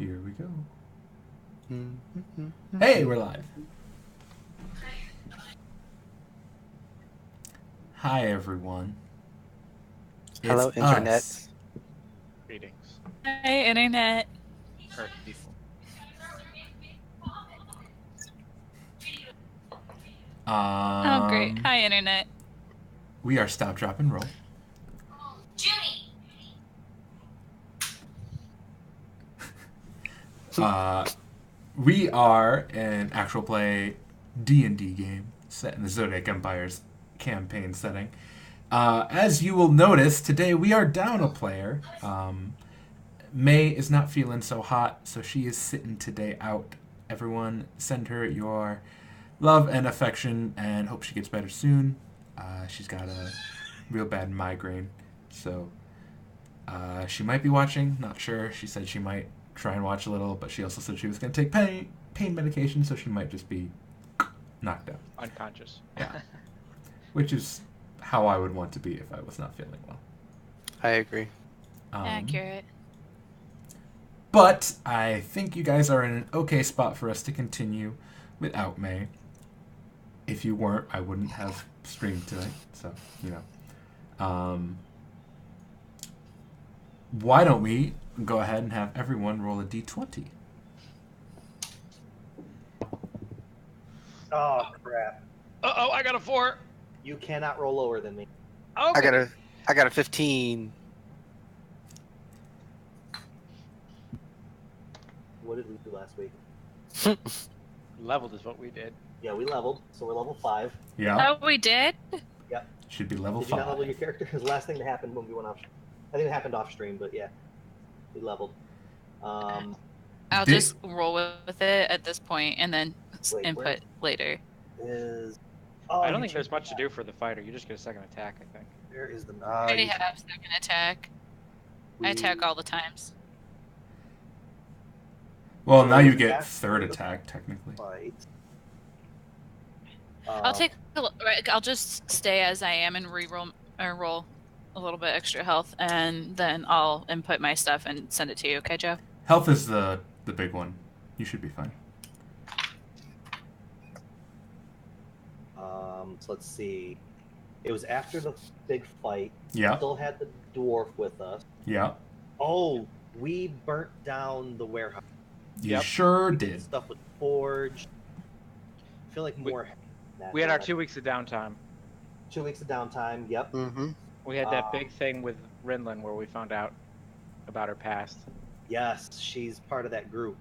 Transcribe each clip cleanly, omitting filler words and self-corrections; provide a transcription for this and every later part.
Here we go. Hey, we're live. Hi, everyone. Hello, It's Internet. us. Greetings, Hi, Internet. Earth people. Oh, great. Hi, Internet. We are Stop, Drop, and Roll. We are an actual play D&D game set in the Zodiac Empire's campaign setting. As you will notice, today we are down a player. May is not feeling so hot, so she is sitting today out. Everyone, send her your love and affection and hope she gets better soon. She's got a real bad migraine, so she might be watching, not sure. She said she might try and watch a little, but she also said she was going to take pain medication, so she might just be knocked out. Unconscious. Yeah. Which is how I would want to be if I was not feeling well. I agree. Accurate. But I think you guys are in an okay spot for us to continue without May. If you weren't, I wouldn't have streamed tonight. So, why don't we go ahead and have everyone roll a d20? Oh, crap. Uh-oh, I got a 4. You cannot roll lower than me. Okay. I got a 15. What did we do last week? Leveled is what we did. Yeah, we leveled, so we're level 5. Yeah. Oh, we did? Yep. Should be level Did you 5. not level your character? Because the last thing that happened when we went off... I think it happened off stream, but yeah. We leveled. I'll Did- just roll with it at this point and then Wait, input where? Later. Is... I don't you think there's changed much to that. do for the fighter. You just get a second attack, I think. Where is the... I already have second attack. I attack all the times. Well, now you get Yeah. third attack, technically. Fight. I'll take a look. Right, I'll just stay as I am and roll a little bit extra health, and then I'll input my stuff and send it to you. Okay, Joe? Health is the big one. You should be fine. So let's see. It was after the big fight. Yeah. Still had the dwarf with us. Yeah. Oh, we burnt down the warehouse. You Yep. sure did. Stuff was forged. I feel like We- more. We had our 2 weeks of downtime. 2 weeks of downtime. Yep. Mm-hmm. We had that big thing with Rinlin where we found out about her past. Yes, she's part of that group.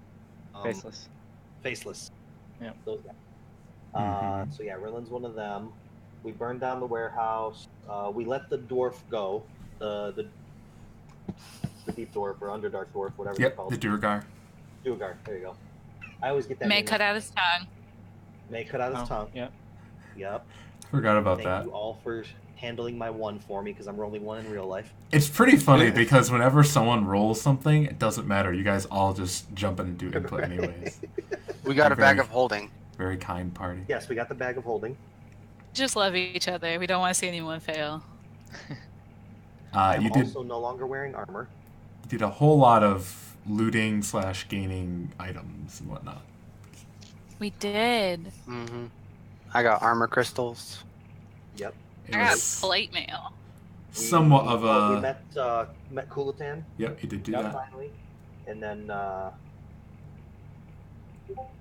Faceless. Faceless. Yep. Those guys. Mhm. So yeah, Rillin's one of them. We burned down the warehouse. We let the dwarf go. The deep dwarf or underdark dwarf, whatever it's Yep, called. the Durgar. Duergar. There you go. I always get that. May name cut wrong. out his tongue. May cut out his tongue. Yeah. Yep. Forgot about Thank that. you all for handling my one for me because I'm rolling one in real life. It's pretty funny because whenever someone rolls something, it doesn't matter. You guys all just jump in and do input Right. anyways. We got a Very- bag of holding. Very kind party. Yes, we got the bag of holding. Just love each other. We don't want to see anyone fail. I'm You did also no longer wearing armor. a whole lot of looting / gaining items and whatnot. We did. Mm-hmm. I got armor crystals. Yep. It I got was plate mail. somewhat of We a... met Kulatan Yep, you did do Yep. that. finally, and then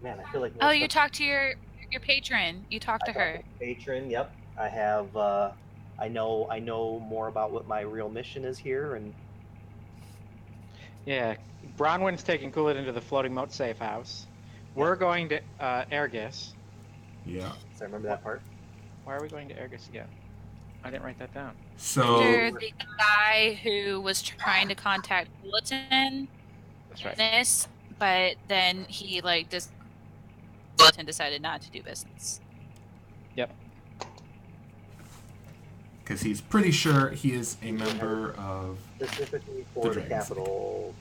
man, I feel like Oh, most you of- talked to your patron. You talked to I got her. the patron. Yep, I have. I know more about what my real mission is here, and Yeah. Bronwyn's taking Coolit into the floating moat safe house. We're going to Ergus. Yeah. so I remember that part. Why are we going to Ergus again? I didn't write that down. So, After the guy who was trying to contact Bulletin, That's right. this, but then he Bulletin decided not to do business. Yep. because he's pretty sure he is a member of... Specifically The for the Dragon's capital,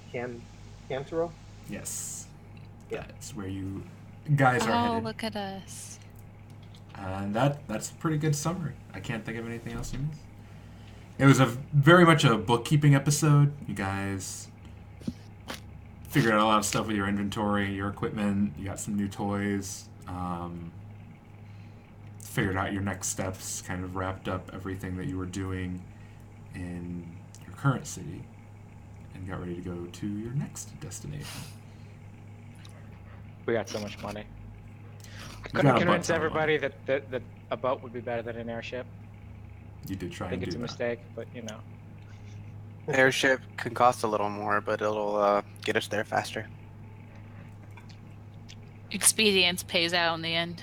Camtaro. Yes. Yeah. That's where you guys are Oh, headed. look at us. And that's a pretty good summary. I can't think of anything else you missed. It was very much a bookkeeping episode. You guys figured out a lot of stuff with your inventory, your equipment. You got some new toys. Figured out your next steps. Kind of wrapped up everything that you were doing in your current city, and got ready to go to your next destination. We got so much money. You Couldn't got a convince butt ton of everybody that a boat would be better than an airship. You did try I think and it's do a that. mistake, but you know. Airship can cost a little more, but it'll get us there faster. Expedience pays out in the end.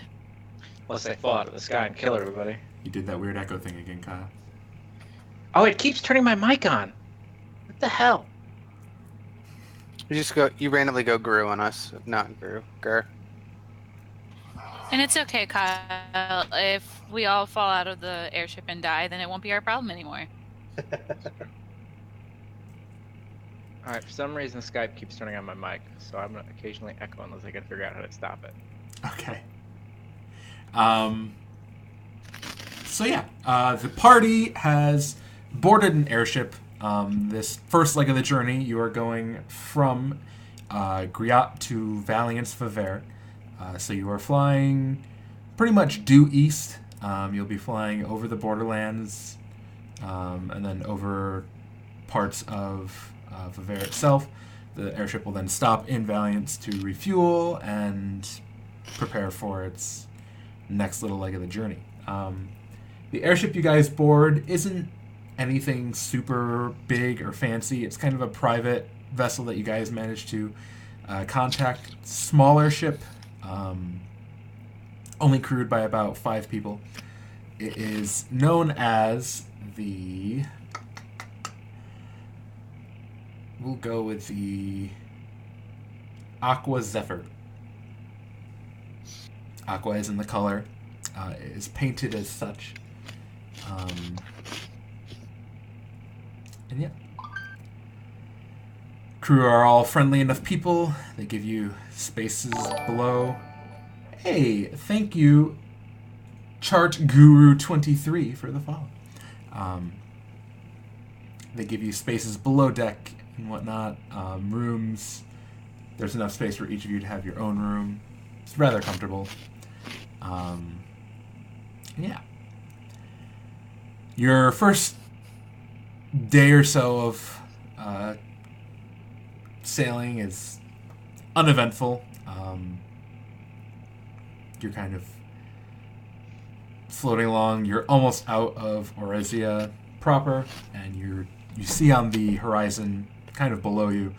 Unless they fall out of the sky and kill everybody. You did that weird echo thing again, Kyle. Oh, it keeps turning my mic on. What the hell? You randomly go Gru on us, not Gru. Gur. And it's okay, Kyle. If we all fall out of the airship and die, then it won't be our problem anymore. Alright, for some reason Skype keeps turning on my mic, so I'm gonna occasionally echo unless I can figure out how to stop it. Okay. So yeah, the party has boarded an airship. This first leg of the journey, you are going from Griot to Valiance Faver. So you are flying pretty much due east. You'll be flying over the borderlands, and then over parts of Faver itself. The airship will then stop in Valiance to refuel and prepare for its next little leg of the journey. The airship you guys board isn't anything super big or fancy. It's kind of a private vessel that you guys managed to contact. Smaller ship, only crewed by about 5 people. It is known as the... We'll go with the Aqua Zephyr. Aqua is in the color. It is painted as such. And yeah. Crew are all friendly enough people. They give you spaces below. Hey, thank you, Chart Guru 23 for the follow. They give you spaces below deck and whatnot. Rooms. There's enough space for each of you to have your own room. It's rather comfortable. Yeah. Your first day or so of sailing is uneventful. You're kind of floating along. You're almost out of Orezia proper, and you see on the horizon, kind of below you,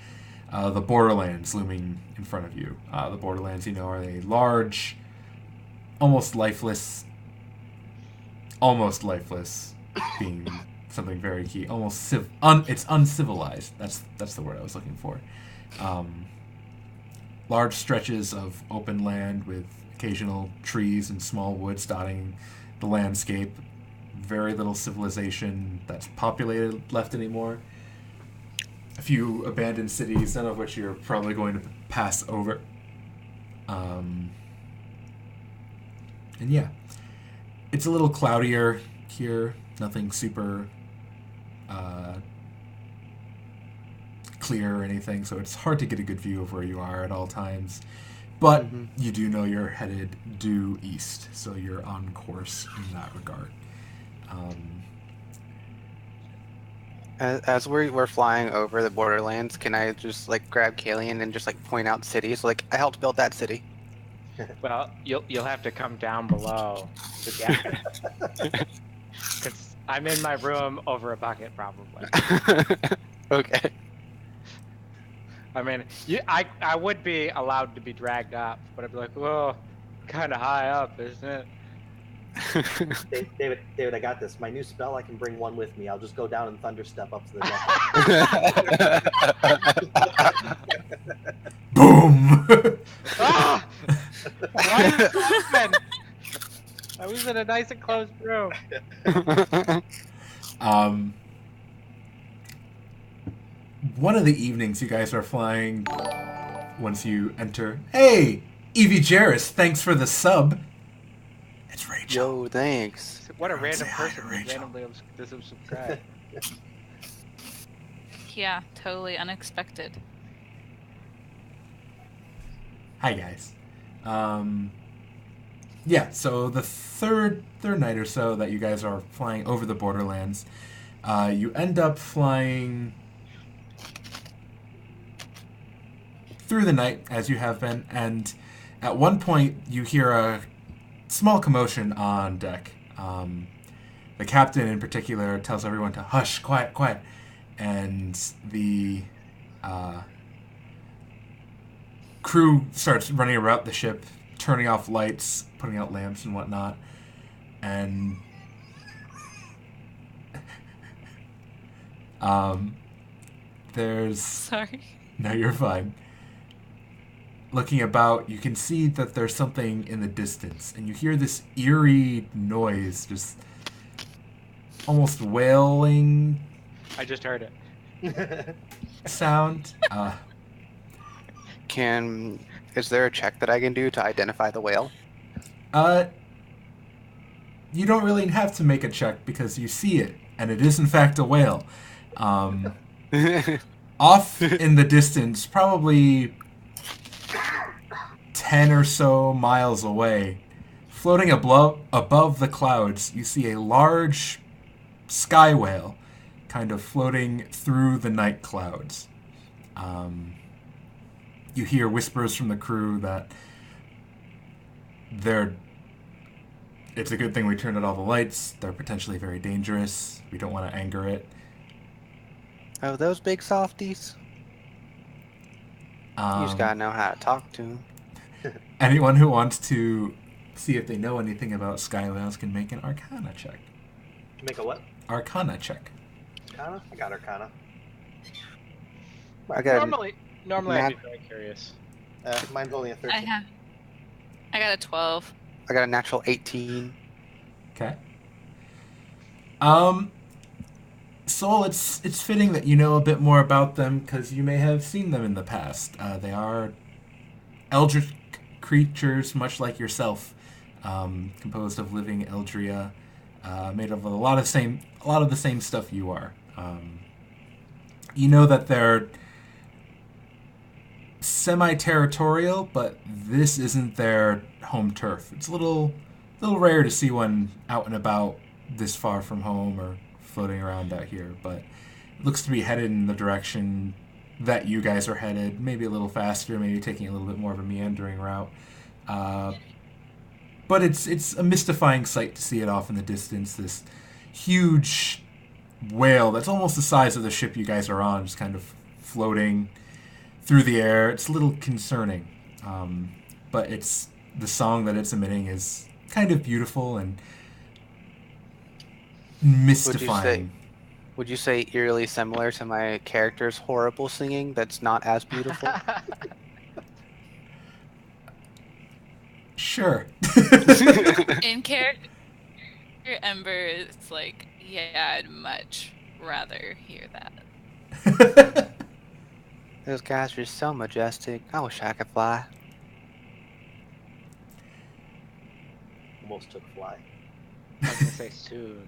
the borderlands looming in front of you. The borderlands, are a large, almost lifeless, being something very key. It's uncivilized. That's the word I was looking for. Large stretches of open land with occasional trees and small woods dotting the landscape. Very little civilization that's populated left anymore. A few abandoned cities, none of which you're probably going to pass over. And yeah, it's a little cloudier here. Nothing super clear or anything, so it's hard to get a good view of where you are at all times. But you do know you're headed due east, so you're on course in that regard. As we're flying over the borderlands, can I just grab Kalian and just point out cities? I helped build that city. Well, you'll have to come down below to get it. 'Cause I'm in my room over a bucket, probably. Okay. I mean, I would be allowed to be dragged up, but I'd be like, whoa, kind of high up, isn't it? David, I got this. My new spell, I can bring one with me. I'll just go down and thunder step up to the deck. Boom! Ah! Why is this open? I was in a nice enclosed room. One of the evenings you guys are flying, once you enter, hey, Evie Jarris, thanks for the sub. It's Rachel. Yo, thanks. What a Everyone random say hi to person Rachel. randomly subscribe. Yeah, totally unexpected. Hi guys. Yeah, so the third night or so that you guys are flying over the Borderlands, you end up flying through the night as you have been, and at one point you hear a small commotion on deck. The captain in particular tells everyone to hush, quiet, quiet, and the crew starts running around the ship, turning off lights, putting out lamps and whatnot, and there's... Sorry. No, you're fine. Looking about, you can see that there's something in the distance, and you hear this eerie noise, just almost wailing I just heard it. sound. Is there a check that I can do to identify the whale? You don't really have to make a check because you see it, and it is in fact a whale. Off in the distance, probably 10 or so miles away, floating above the clouds, you see a large sky whale kind of floating through the night clouds. You hear whispers from the crew that it's a good thing we turned out all the lights. They're potentially very dangerous. We don't want to anger it. Oh, those big softies. You just gotta know how to talk to them. Anyone who wants to see if they know anything about sky whales can make an Arcana check. Make a what? Arcana check. Arcana? I got Arcana. I got Normally I'd be very curious. Mine's only a 13. I got a 12. I got a natural 18. Okay. Soul, it's fitting that you know a bit more about them because you may have seen them in the past. They are eldritch creatures, much like yourself, composed of living eldria, made of a lot of the same stuff you are. You know that they're semi-territorial, but this isn't their home turf. It's a little rare to see one out and about this far from home or floating around out here, but it looks to be headed in the direction that you guys are headed, maybe a little faster, maybe taking a little bit more of a meandering route. But it's a mystifying sight to see it off in the distance, this huge whale that's almost the size of the ship you guys are on, just kind of floating through the air. It's a little concerning, but the song that it's emitting is kind of beautiful and mystifying. Would you say eerily similar to my character's horrible singing that's not as beautiful? Sure. In character Ember, it's like, yeah, I'd much rather hear that. Those guys are so majestic. I wish I could fly. Almost took fly. I was gonna say soon.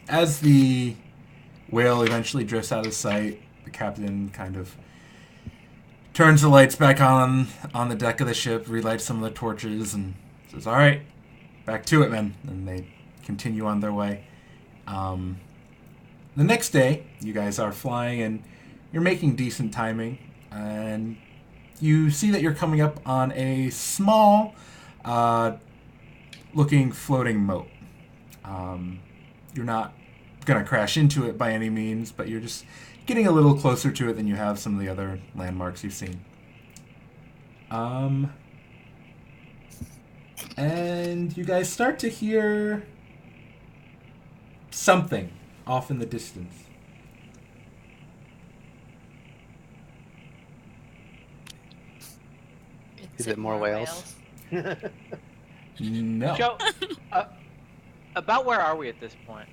As the whale eventually drifts out of sight, the captain kind of turns the lights back on the deck of the ship, relights some of the torches, and says, "All right, back to it, men." And they continue on their way. The next day, you guys are flying, and you're making decent timing, and you see that you're coming up on a small looking floating moat. You're not going to crash into it by any means, but you're just getting a little closer to it than you have some of the other landmarks you've seen. And you guys start to hear something off in the distance. Is it more whales? No. Joe, about where are we at this point?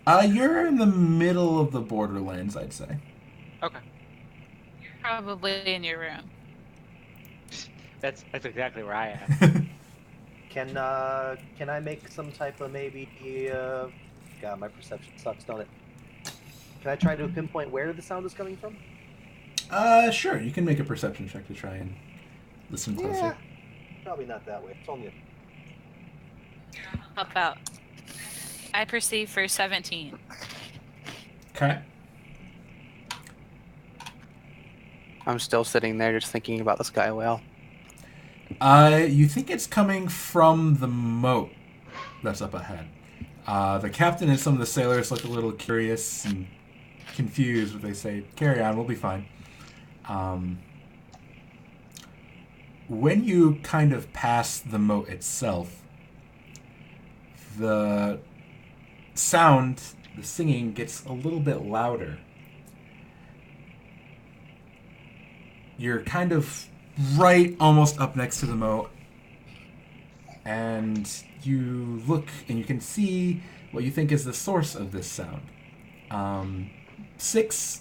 You're in the middle of the Borderlands, I'd say. Okay. Probably in your room. That's exactly where I am. Can I make some type of maybe? God, my perception sucks, don't it? Can I try to pinpoint where the sound is coming from? Sure. You can make a perception check to try and listen closer. Yeah, probably not that way. It's only How about I perceive for 17. Okay. I'm still sitting there just thinking about the sky whale. You think it's coming from the moat that's up ahead. The captain and some of the sailors look a little curious and confused, but they say, "Carry on, we'll be fine." When you kind of pass the moat itself, the sound, the singing gets a little bit louder. You're kind of right almost up next to the moat, and you look and you can see what you think is the source of this sound. 6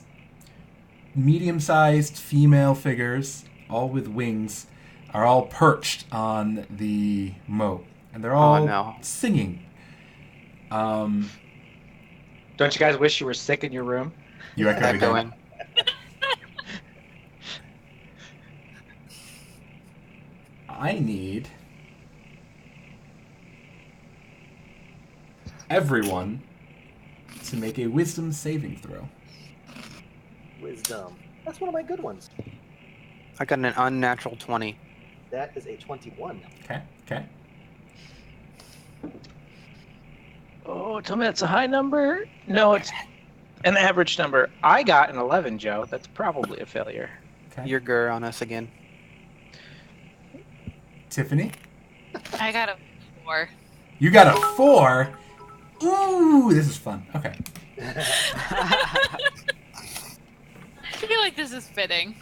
medium-sized female figures, all with wings, are all perched on the moat, and they're all singing. Don't you guys wish you were sick in your room? You echo Echoing. I need everyone to make a wisdom saving throw. wisdom. That's one of my good ones. I got an unnatural 20. That is a 21. Okay. Oh, tell me that's a high number? No, it's an average number. I got an 11, Joe. That's probably a failure. Okay. You're gur on us again. Tiffany? I got a 4. You got a 4? Ooh, this is fun. Okay. I feel like this is fitting.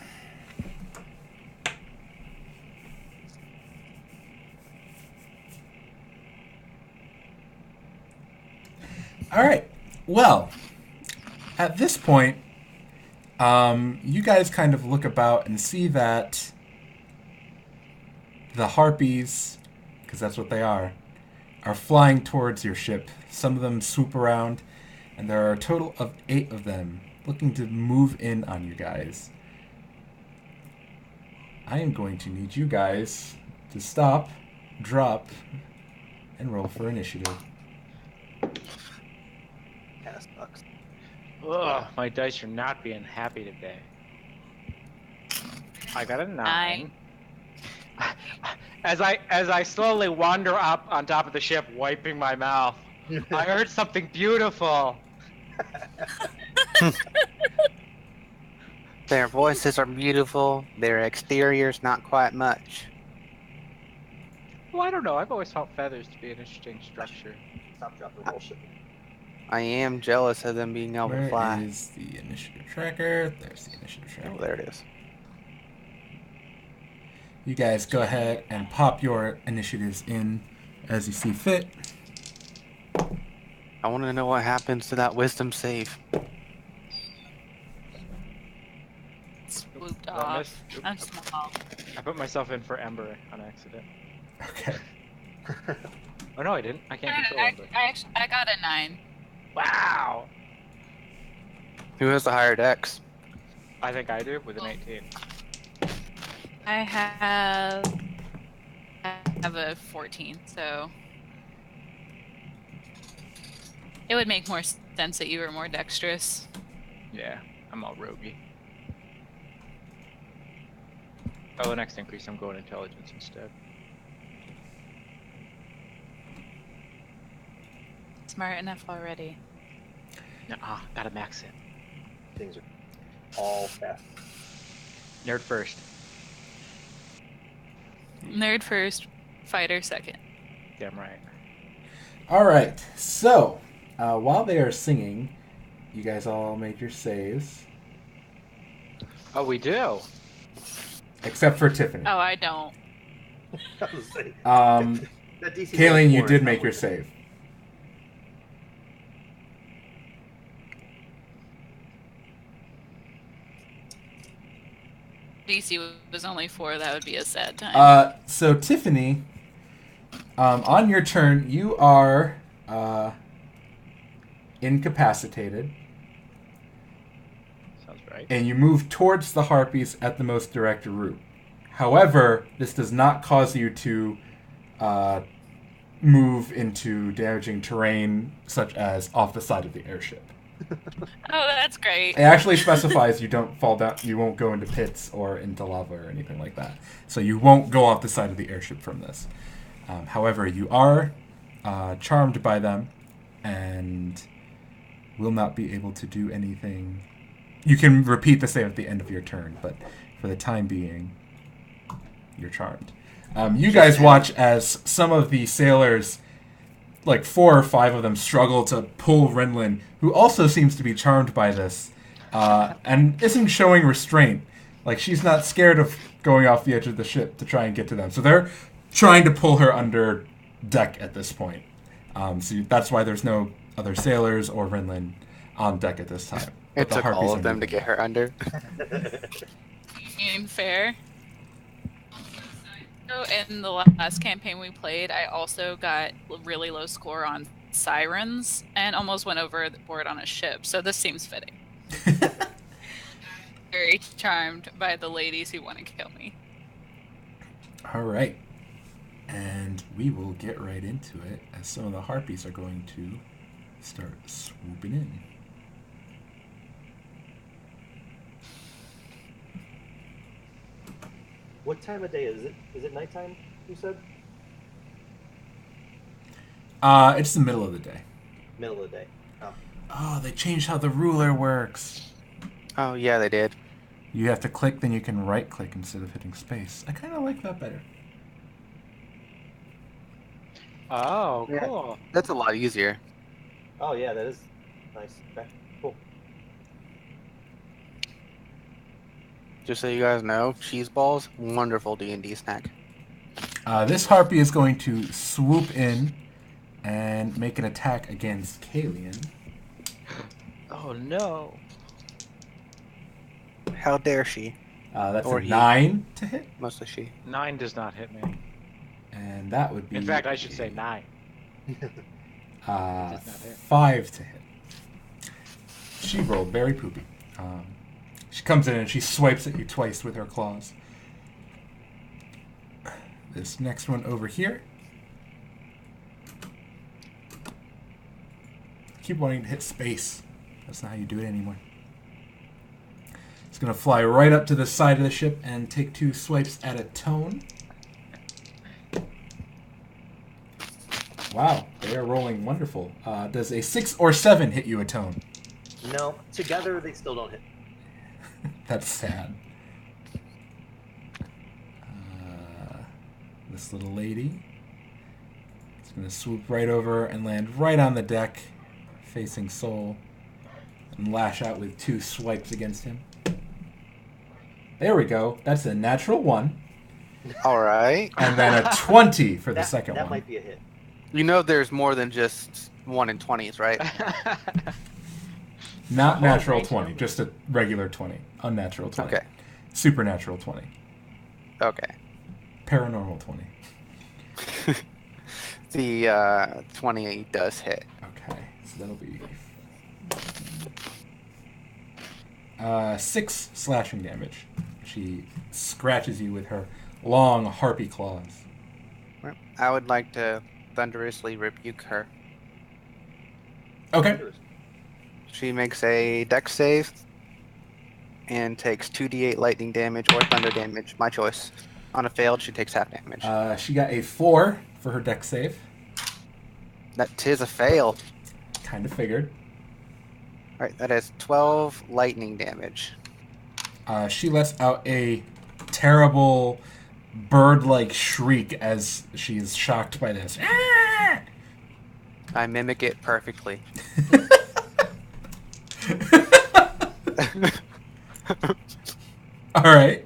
All right. Well, at this point, you guys kind of look about and see that the harpies, because that's what they are flying towards your ship. Some of them swoop around, and there are a total of 8 of them looking to move in on you guys. I am going to need you guys to stop, drop, and roll for initiative. Kind of sucks. Ugh, my dice are not being happy today. I got a 9. As I slowly wander up on top of the ship, wiping my mouth, I heard something beautiful. Their voices are beautiful. Their exterior's not quite much. Well, I don't know. I've always found feathers to be an interesting structure. Stop, drop, and roll shit. I am jealous of them being able to Where fly. is the initiative tracker? There's the initiative tracker. Oh, there it is. You guys go ahead and pop your initiatives in as you see fit. I want to know what happens to that wisdom save. Swooped I off. missed- I'm small. I put myself in for Ember on accident. Okay. Oh no, I didn't. I can't control Ember. I got a 9. Wow. Who has the higher dex? I think I do with an 18. I have a 14, so it would make more sense that you were more dexterous. Yeah, I'm all roguey. Oh, the next increase, I'm going intelligence instead. Smart enough already. Ah, gotta max it. Things are all fast. Nerd first. Nerd first, fighter second. Damn right. All right. So, while they are singing, you guys all made your saves, Oh, we do. except for Tiffany. Oh, I don't. I was saying, that DC Kayleen, you four did is make not your worth it. save. DC was only 4. That would be a sad time. So Tiffany, on your turn, you are incapacitated. Right. and you move towards the harpies at the most direct route. However, this does not cause you to move into damaging terrain, such as off the side of the airship. Oh, that's great. It actually specifies you don't fall down, you won't go into pits or into lava or anything like that. So you won't go off the side of the airship from this. However, you are charmed by them and will not be able to do anything. You can repeat the same at the end of your turn, but for the time being, you're charmed. You guys watch as some of the sailors, like 4 or 5 of them, struggle to pull Renlin, who also seems to be charmed by this, and isn't showing restraint. Like, she's not scared of going off the edge of the ship to try and get to them. So they're trying to pull her under deck at this point. So that's why there's no other sailors or Renlin on deck at this time. But It the took Harpies all are of them to moving. get her under. Being fair. So in the last campaign we played, I also got a really low score on sirens and almost went overboard on a ship. So this seems fitting. Very charmed by the ladies who want to kill me. All right. And we will get right into it as some of the harpies are going to start swooping in. What time of day is it? Is it nighttime, you said? It's the middle of the day. Middle of the day. Oh. Oh, they changed how the ruler works. Oh, yeah, they did. You have to click, then you can right-click instead of hitting space. I kind of like that better. Oh, Yeah. cool. That's a lot easier. Oh, yeah, that is nice. Okay, cool. Just so you guys know, cheese balls, wonderful D&D snack. This harpy is going to swoop in and make an attack against Kalian. Oh no. How dare she? That's Or a he. 9 to hit, Mostly she. 9 does not hit me. and that would be... In fact, I should say 9. does not hit. 5 to hit. She rolled very poopy. She comes in and she swipes at you twice with her claws. This next one over here. Keep wanting to hit space. That's not how you do it anymore. It's going to fly right up to the side of the ship and take 2 swipes at a tone. Wow, they are rolling wonderful. Does a 6 or 7 hit you a tone? No, together they still don't hit. That's sad. This little lady is going to swoop right over and land right on the deck, facing Soul, and lash out with 2 swipes against him. There we go. That's a natural 1, Alright. and then a 20 for the second that one. might be a hit. You know there's more than just 1 in 20s, right? Not Oh, natural thanks, 20, Robert. just a regular 20. Unnatural 20. Okay. Supernatural 20. Okay. Paranormal 20. The 20 does hit. Okay, so that'll be 6 slashing damage. She scratches you with her long harpy claws. I would like to thunderously rebuke her. Okay. She makes a dex save and takes 2d8 lightning damage or thunder damage, my choice. On a failed, she takes half damage. She got a 4 for her dex save. That tis a fail. Kind of figured. Alright, that is 12 lightning damage. She lets out a terrible bird-like shriek as she is shocked by this. Ah! I mimic it perfectly. All right.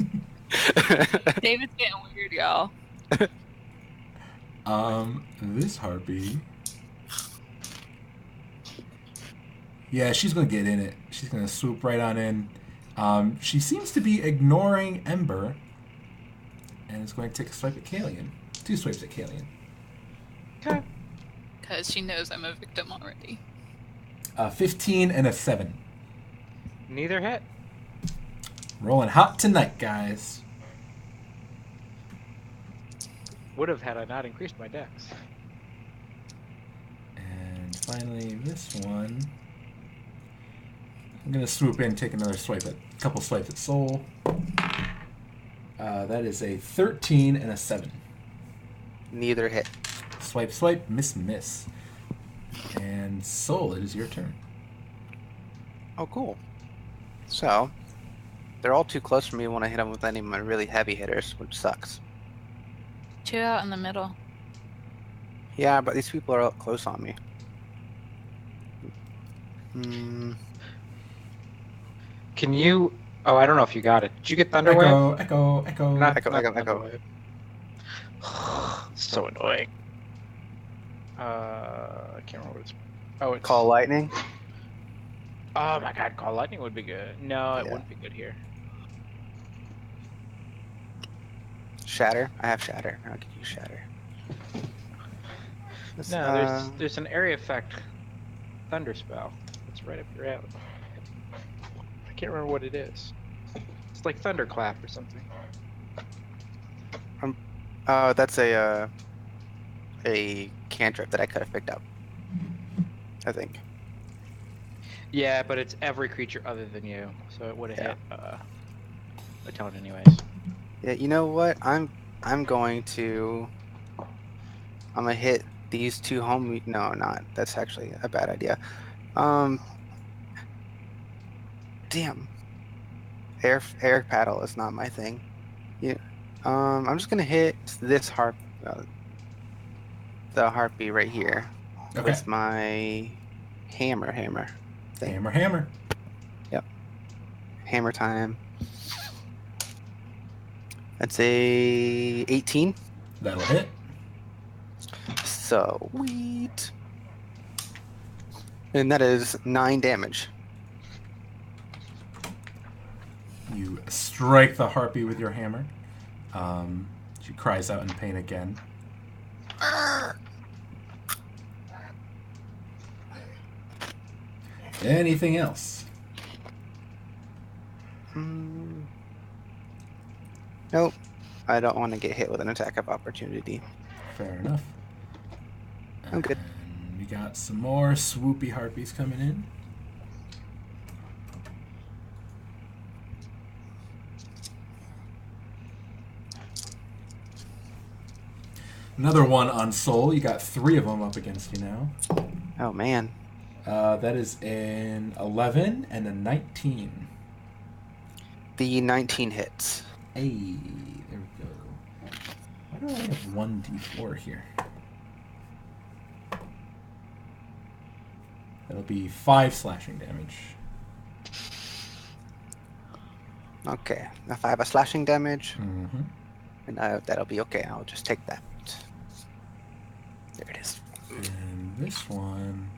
David's getting weird, y'all. This harpy. Yeah, she's gonna get in it. She's gonna swoop right on in. She seems to be ignoring Ember, and is going to take a swipe at Kalian. 2 swipes at Kalian. Because she knows I'm a victim already. 15 and a 7. Neither hit. Rolling hot tonight, guys. Would have had I not increased my dex. And finally, this one. I'm gonna swoop in, take another swipe at a couple swipes at Soul. That is a 13 and a 7. Neither hit. Swipe, swipe, miss, miss. And Soul, it is your turn. Oh, cool. So, they're all too close for me when I hit them with any of my really heavy hitters, which sucks. 2 out in the middle. Yeah, but these people are up close on me. Can you? Oh, I don't know if you got it. Did you get Thunderwave? Echo. Echo. So annoying. I can't remember what it's. Oh, it's Call lightning. Oh my God, Call Lightning would be good. No, it Yeah. wouldn't be good here. Shatter. I have shatter. I'll give you shatter. No, there's an area effect thunder spell. It's right up your alley. I can't remember what it is. It's like thunderclap or something. That's a cantrip that I could have picked up. I think. Yeah, but it's every creature other than you, so it would have hit a tone anyways. Yeah, you know what? I'm gonna hit these two home. No, not. That's actually a bad idea. Damn. Air paddle is not my thing. Yeah. I'm just gonna hit this the harpy right here Okay. with my hammer thing. Hammer. Hammer time. That's a 18. That'll hit. Sweet. And that is 9 damage. You strike the harpy with your hammer. She cries out in pain again. Anything else? Nope. I don't want to get hit with an attack of opportunity. Fair enough. I'm good. And we got some more swoopy harpies coming in. Another one on Soul. You got 3 of them up against you now. Oh man. That is an 11 and a 19. The 19 hits. Hey, there we go. Why do I have 1d4 here? That'll be 5 slashing damage. Okay. If I have a slashing damage, Mm-hmm. and that'll be okay. I'll just take that. There it is. And this one.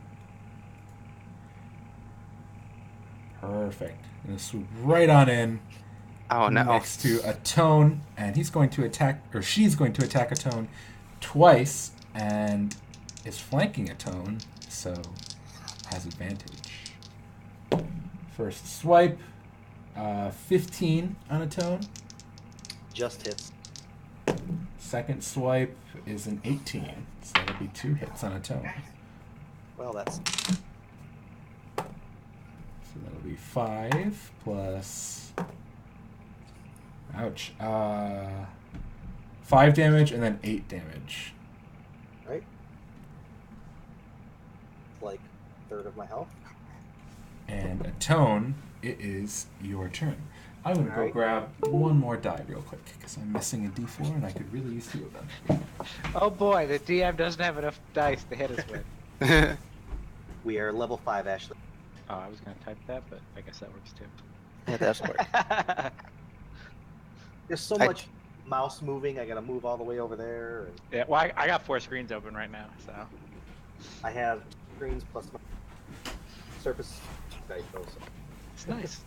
Perfect. Gonna swoop right on in. Oh no. Next to a tone, and he's going to attack, or she's going to attack a tone twice, and is flanking a tone, so has advantage. First swipe, 15 on a tone. Just hits. Second swipe is an 18, so that'll be 2 hits on a tone. Well, that's So that'll be 5 plus. Ouch. 5 damage and then 8 damage. right. Like a third of my health. And a tone, it is your turn. I'm going to go Alright. grab one more die real quick because I'm missing a d4 and I could really use 2 of them. Oh boy, the DM doesn't have enough dice to hit us with. We are level 5, Ashley. Oh, I was gonna type that, but I guess that works too. Yeah, that's work. There's so much mouse moving. I gotta move all the way over there. And Yeah, well, I got 4 screens open right now, so. I have screens plus my surface dice also. It's nice.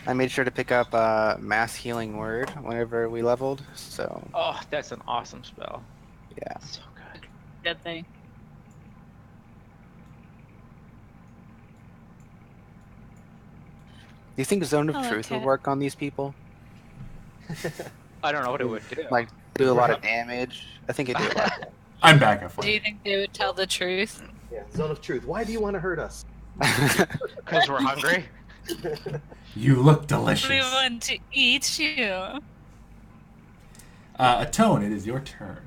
I made sure to pick up mass healing word whenever we leveled. So Oh, that's an awesome spell. yeah. So good. Good thing. Do you think Zone of I like Truth would it. work on these people? I don't know what it would do. Like, do a lot of damage? I think it do a lot. I'm back at Do you flank. think they would tell the truth? Yeah, zone of truth. Why do you want to hurt us? Because we're hungry. You look We delicious. want to eat you. Atone, it is your turn.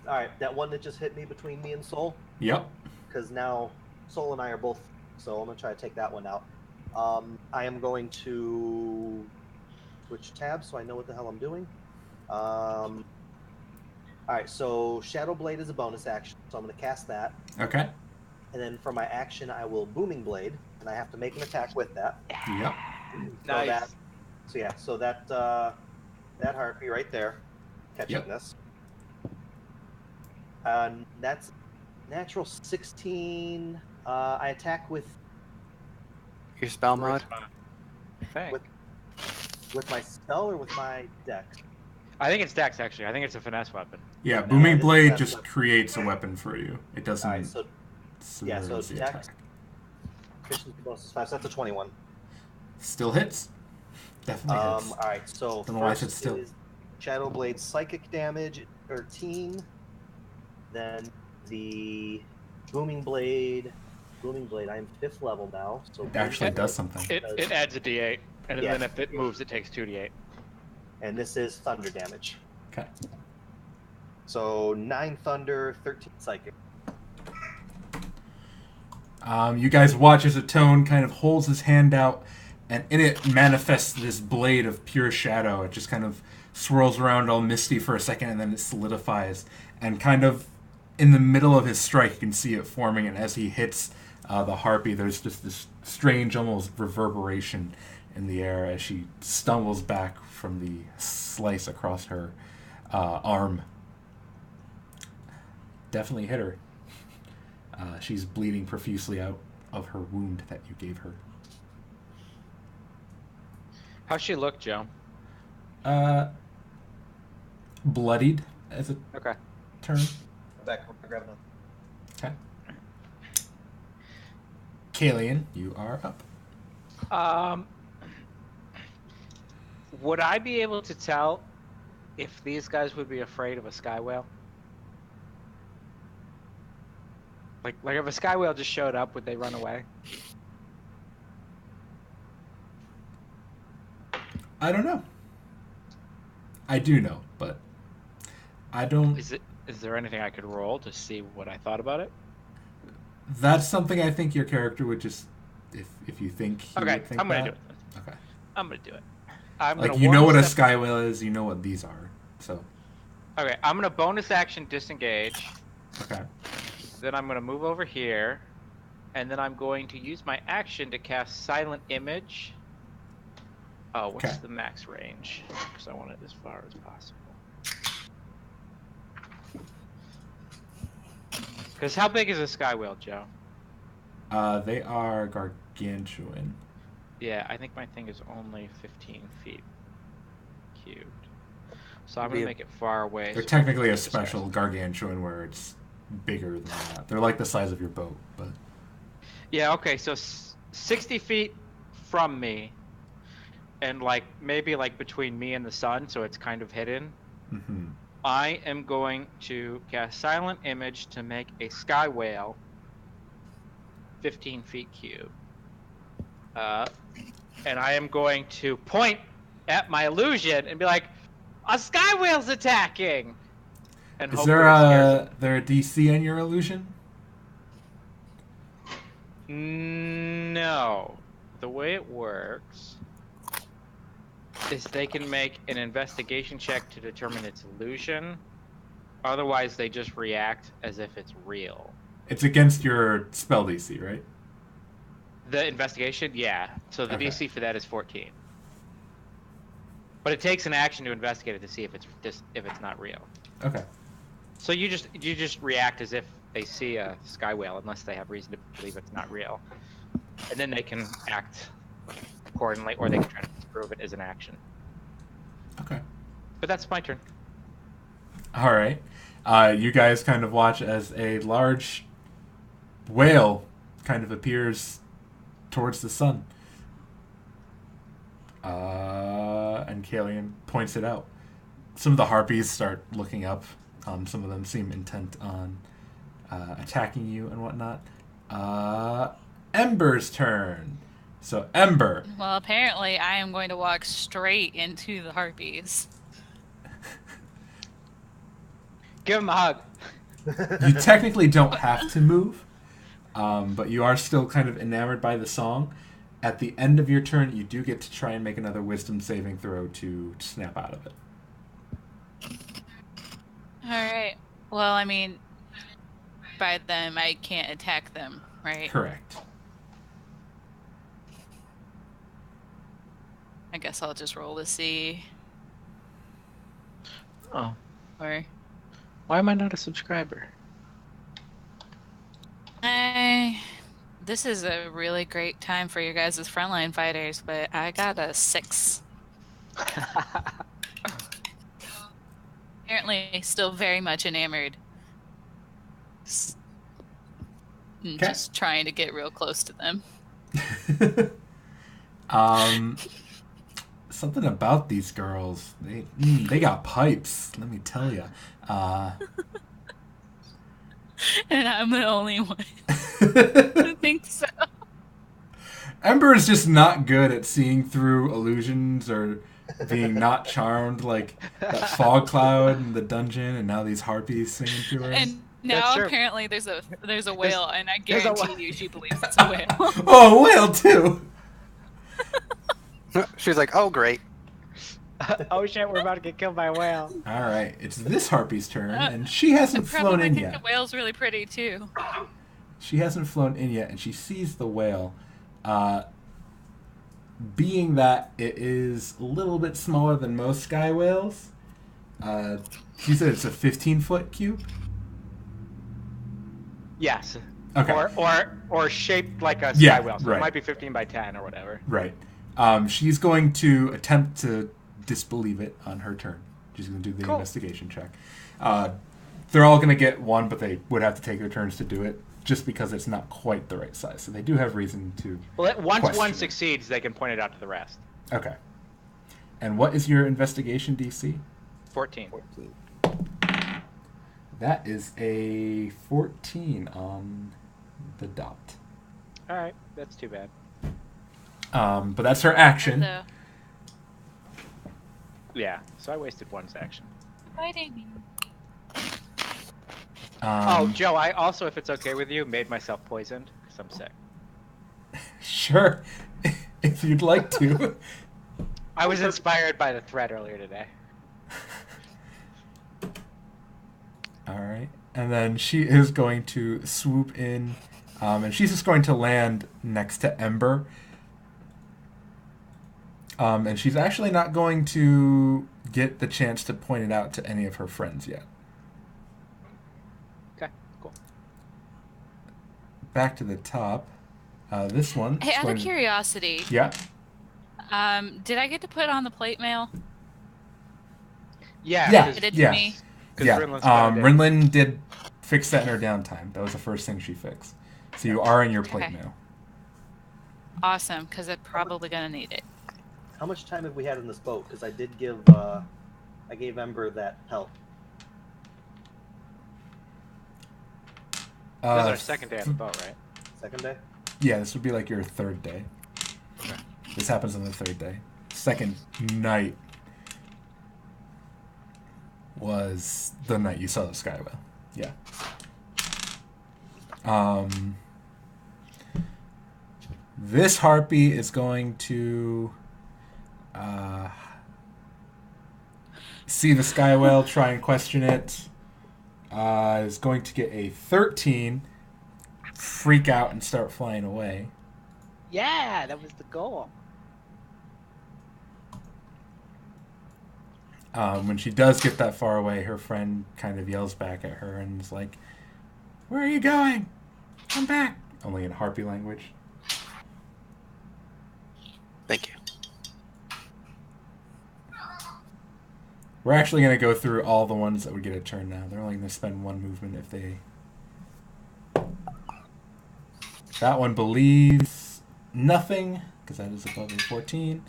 All right, that one that just hit me between me and Soul, Yep. because now Soul and I are both. So I'm gonna try to take that one out. I am going to switch tabs so I know what the hell I'm doing. All right, so Shadow Blade is a bonus action, so I'm going to cast that, Okay. and then for my action, I will Booming Blade, and I have to make an attack with that. Yep. Nice. So that harpy right there, catching Yep. this. That's natural 16. I attack with Your spell mod? Thanks. with my spell or with my dex. I think it's Dex, actually. I think it's a finesse weapon. Yeah, No, Booming it is Blade fast just weapon. creates a weapon for you. It doesn't All right, so subvert the Dex. attack. efficiency bonus is 5, so that's a 21. Still hits. Definitely hits. All right, so Don't know why I first said still. is Shadow Blade psychic damage, 13. Then the Booming Blade. I am 5th level now, so It actually does something. It adds a d8, and Yeah. then if it moves, it takes 2d8. And this is thunder damage. Okay. So 9 thunder, 13 psychic. You guys watch as Atone kind of holds his hand out, and in it manifests this blade of pure shadow. It just kind of swirls around all misty for a second, and then it solidifies. And kind of in the middle of his strike, you can see it forming, and as he hits the harpy, there's just this strange, almost reverberation in the air as she stumbles back from the slice across her arm. Definitely hit her. She's bleeding profusely out of her wound that you gave her. How's she look, Joe? Bloodied as a Okay. term. Back, grab another. Okay. Kalian, you are up. Would I be able to tell if these guys would be afraid of a sky whale? Like if a sky whale just showed up, would they run away? I don't know. I do know, but I don't. Is there anything I could roll to see what I thought about it? That's something I think your character would just, if you think he Okay, would think I'm gonna that. do it. Then. Okay. I'm gonna do it. I'm Like gonna you know one what a step- sky whale is, you know what these are. So Okay, I'm gonna bonus action disengage. okay. Then I'm gonna move over here, and then I'm going to use my action to cast Silent Image. Oh, what's Okay. the max range? Because I want it as far as possible. Because how big is a sky whale, Joe? They are gargantuan. Yeah, I think my thing is only 15 feet cubed. So I'm Be gonna a- make it far away. They're so technically a it's just- special gargantuan where it's bigger than that. They're like the size of your boat, but Yeah, okay, so 60 feet from me, and like maybe like between me and the sun, so it's kind of hidden. mhm. I am going to cast Silent Image to make a sky whale 15 feet cube. And I am going to point at my illusion and be like, a sky whale's attacking! And Is hopefully there it scares a DC on your illusion? them. No. The way it works is they can make an investigation check to determine its illusion. Otherwise, they just react as if it's real. It's against your spell DC, right? The investigation, yeah. So the Okay. DC for that is 14. But it takes an action to investigate it to see if it's not real. Okay. So you just react as if they see a sky whale, unless they have reason to believe it's not real, and then they can act accordingly, or they can try to disprove it as an action. Okay. But that's my turn. All right. You guys kind of watch as a large whale kind of appears towards the sun. And Kalian points it out. Some of the harpies start looking up. Some of them seem intent on attacking you and whatnot. Ember's turn. So, Ember. Well, apparently I am going to walk straight into the harpies. Give him a hug. You technically don't have to move, but you are still kind of enamored by the song. At the end of your turn, you do get to try and make another wisdom saving throw to snap out of it. Alright. Well, I mean, by them, I can't attack them, right? Correct. I guess I'll just roll to see. Oh, Or why am I not a subscriber? this is a really great time for your guys as frontline fighters, but I got a 6. Apparently, still very much enamored. Just trying to get real close to them. Something about these girls. They got pipes, let me tell you. And I'm the only one who thinks so. Ember is just not good at seeing through illusions or being not charmed, like that fog cloud in the dungeon, and now these harpies singing to her. And That's now true. apparently there's a whale, and I there's a guarantee you she believes it's a whale. Oh, a whale too! She's like, oh, great. Oh shit, we're about to get killed by a whale. Alright, it's this harpy's turn, and she hasn't flown Probably in think yet. the whale's really pretty too. She hasn't flown in yet, and she sees the whale. Being that it is a little bit smaller than most sky whales, she said it's a 15-foot cube. Yes. Okay. Or shaped like a Yeah, sky whale. So right. it might be 15 by 10 or whatever. Right. She's going to attempt to disbelieve it on her turn. She's going to do the investigation check. They're all going to get one, but they would have to take their turns to do it, just because it's not quite the right size. So they do have reason to. Well, once question one it. succeeds, they can point it out to the rest. Okay. And what is your investigation DC? 14. That is a 14 on the dot. All right, that's too bad. But that's her action. So, Yeah, so I wasted one section. fighting. Oh, Joe, I also, if it's okay with you, made myself poisoned because I'm sick. Sure, if you'd like to. I was inspired by the thread earlier today. All right, and then she is going to swoop in, and she's just going to land next to Ember. And she's actually not going to get the chance to point it out to any of her friends yet. Okay, cool. Back to the top. This one. Hey, is out going of to- curiosity, Yeah. did I get to put on the plate mail? Yeah, Yeah. It did yeah. to me. Yeah. Rinlin's found it. Rinlin did fix that in her downtime. That was the first thing she fixed. So you are in your plate Okay. mail. Awesome, because I'm probably gonna need it. How much time have we had in this boat? Because I did give, I gave Ember that help. This is our second day on the boat, right? Second day? Yeah, this would be like your third day. This happens on the third day. Second night was the night you saw the sky whale. Yeah. This harpy is going to see the sky whale, try and question it. Is going to get a 13, freak out, and start flying away. Yeah, that was the goal. When she does get that far away, her friend kind of yells back at her and is like, "Where are you going? Come back!" Only in harpy language. Thank you. We're actually going to go through all the ones that would get a turn now. They're only going to spend one movement if they... That one believes nothing, because that is above a 14.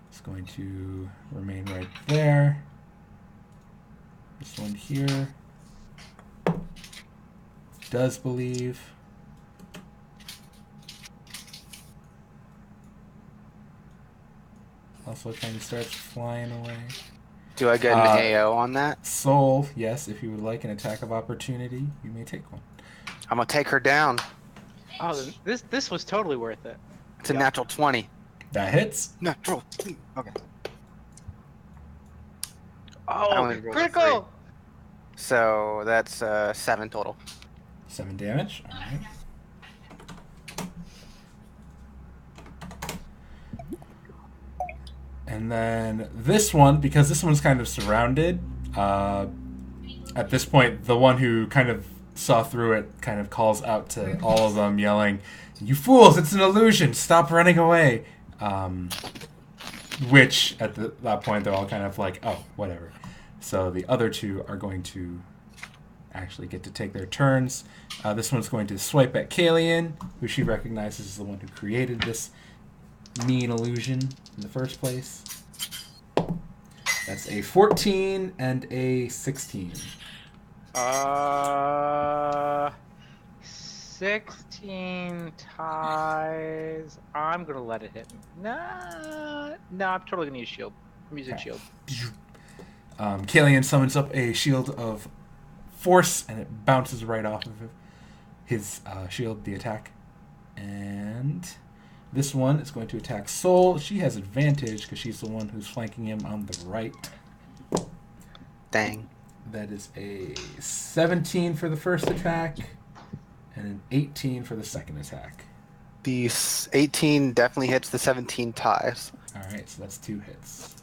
It's going to remain right there. This one here does believe. Also kind of starts flying away. Do I get an AO on that? Soul, yes, if you would like an attack of opportunity, you may take one. I'm gonna take her down. Oh, this was totally worth it. It's a natural 20. That hits. Natural. Okay. I Oh, only rolled a critical! So that's 7 total. 7 damage. All right. And then this one, because this one's kind of surrounded, at this point, the one who kind of saw through it kind of calls out to all of them, yelling, "You fools, it's an illusion! Stop running away!" Which, at that point, they're all kind of like, oh, whatever. So the other two are going to actually get to take their turns. This one's going to swipe at Kalian, who she recognizes as the one who created this mean illusion in the first place. That's a 14 and a 16. 16 ties. I'm gonna let it hit me. No, I'm totally gonna use shield. Music Okay. shield. Kalian summons up a shield of force, and it bounces right off of his shield, the attack. And this one is going to attack Soul. She has advantage because she's the one who's flanking him on the right. Dang. That is a 17 for the first attack and an 18 for the second attack. The 18 definitely hits, the 17 ties. All right, so that's 2 hits.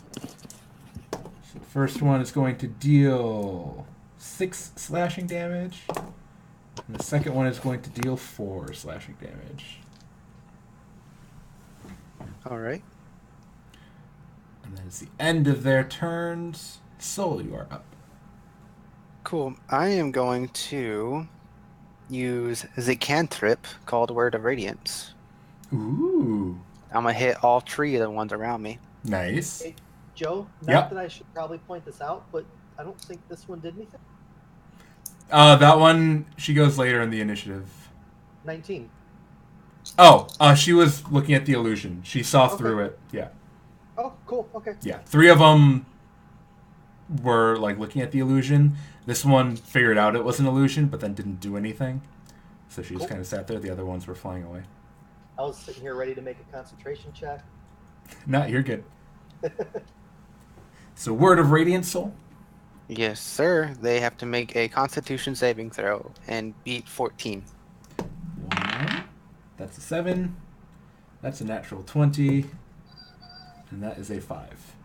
So the first one is going to deal 6 slashing damage, and the second one is going to deal 4 slashing damage. All right. And that is the end of their turns. Soul, you are up. Cool. I am going to use the cantrip called Word of Radiance. Ooh, I'm going to hit all 3 of the ones around me. nice. Hey, Joe, not Yep. that I should probably point this out, but I don't think this one did anything. That one, she goes later in the initiative. 19. Oh, she was looking at the illusion. She saw through it. Yeah. Oh, cool. Okay. Yeah. 3 of them were like looking at the illusion. This one figured out it was an illusion, but then didn't do anything. So she just Cool. kind of sat there. The other ones were flying away. I was sitting here ready to make a concentration check. No, you're good. So, Word of Radiant Soul. Yes, sir. They have to make a Constitution saving throw and beat 14. 1. That's a 7. That's a natural 20. And that is a 5.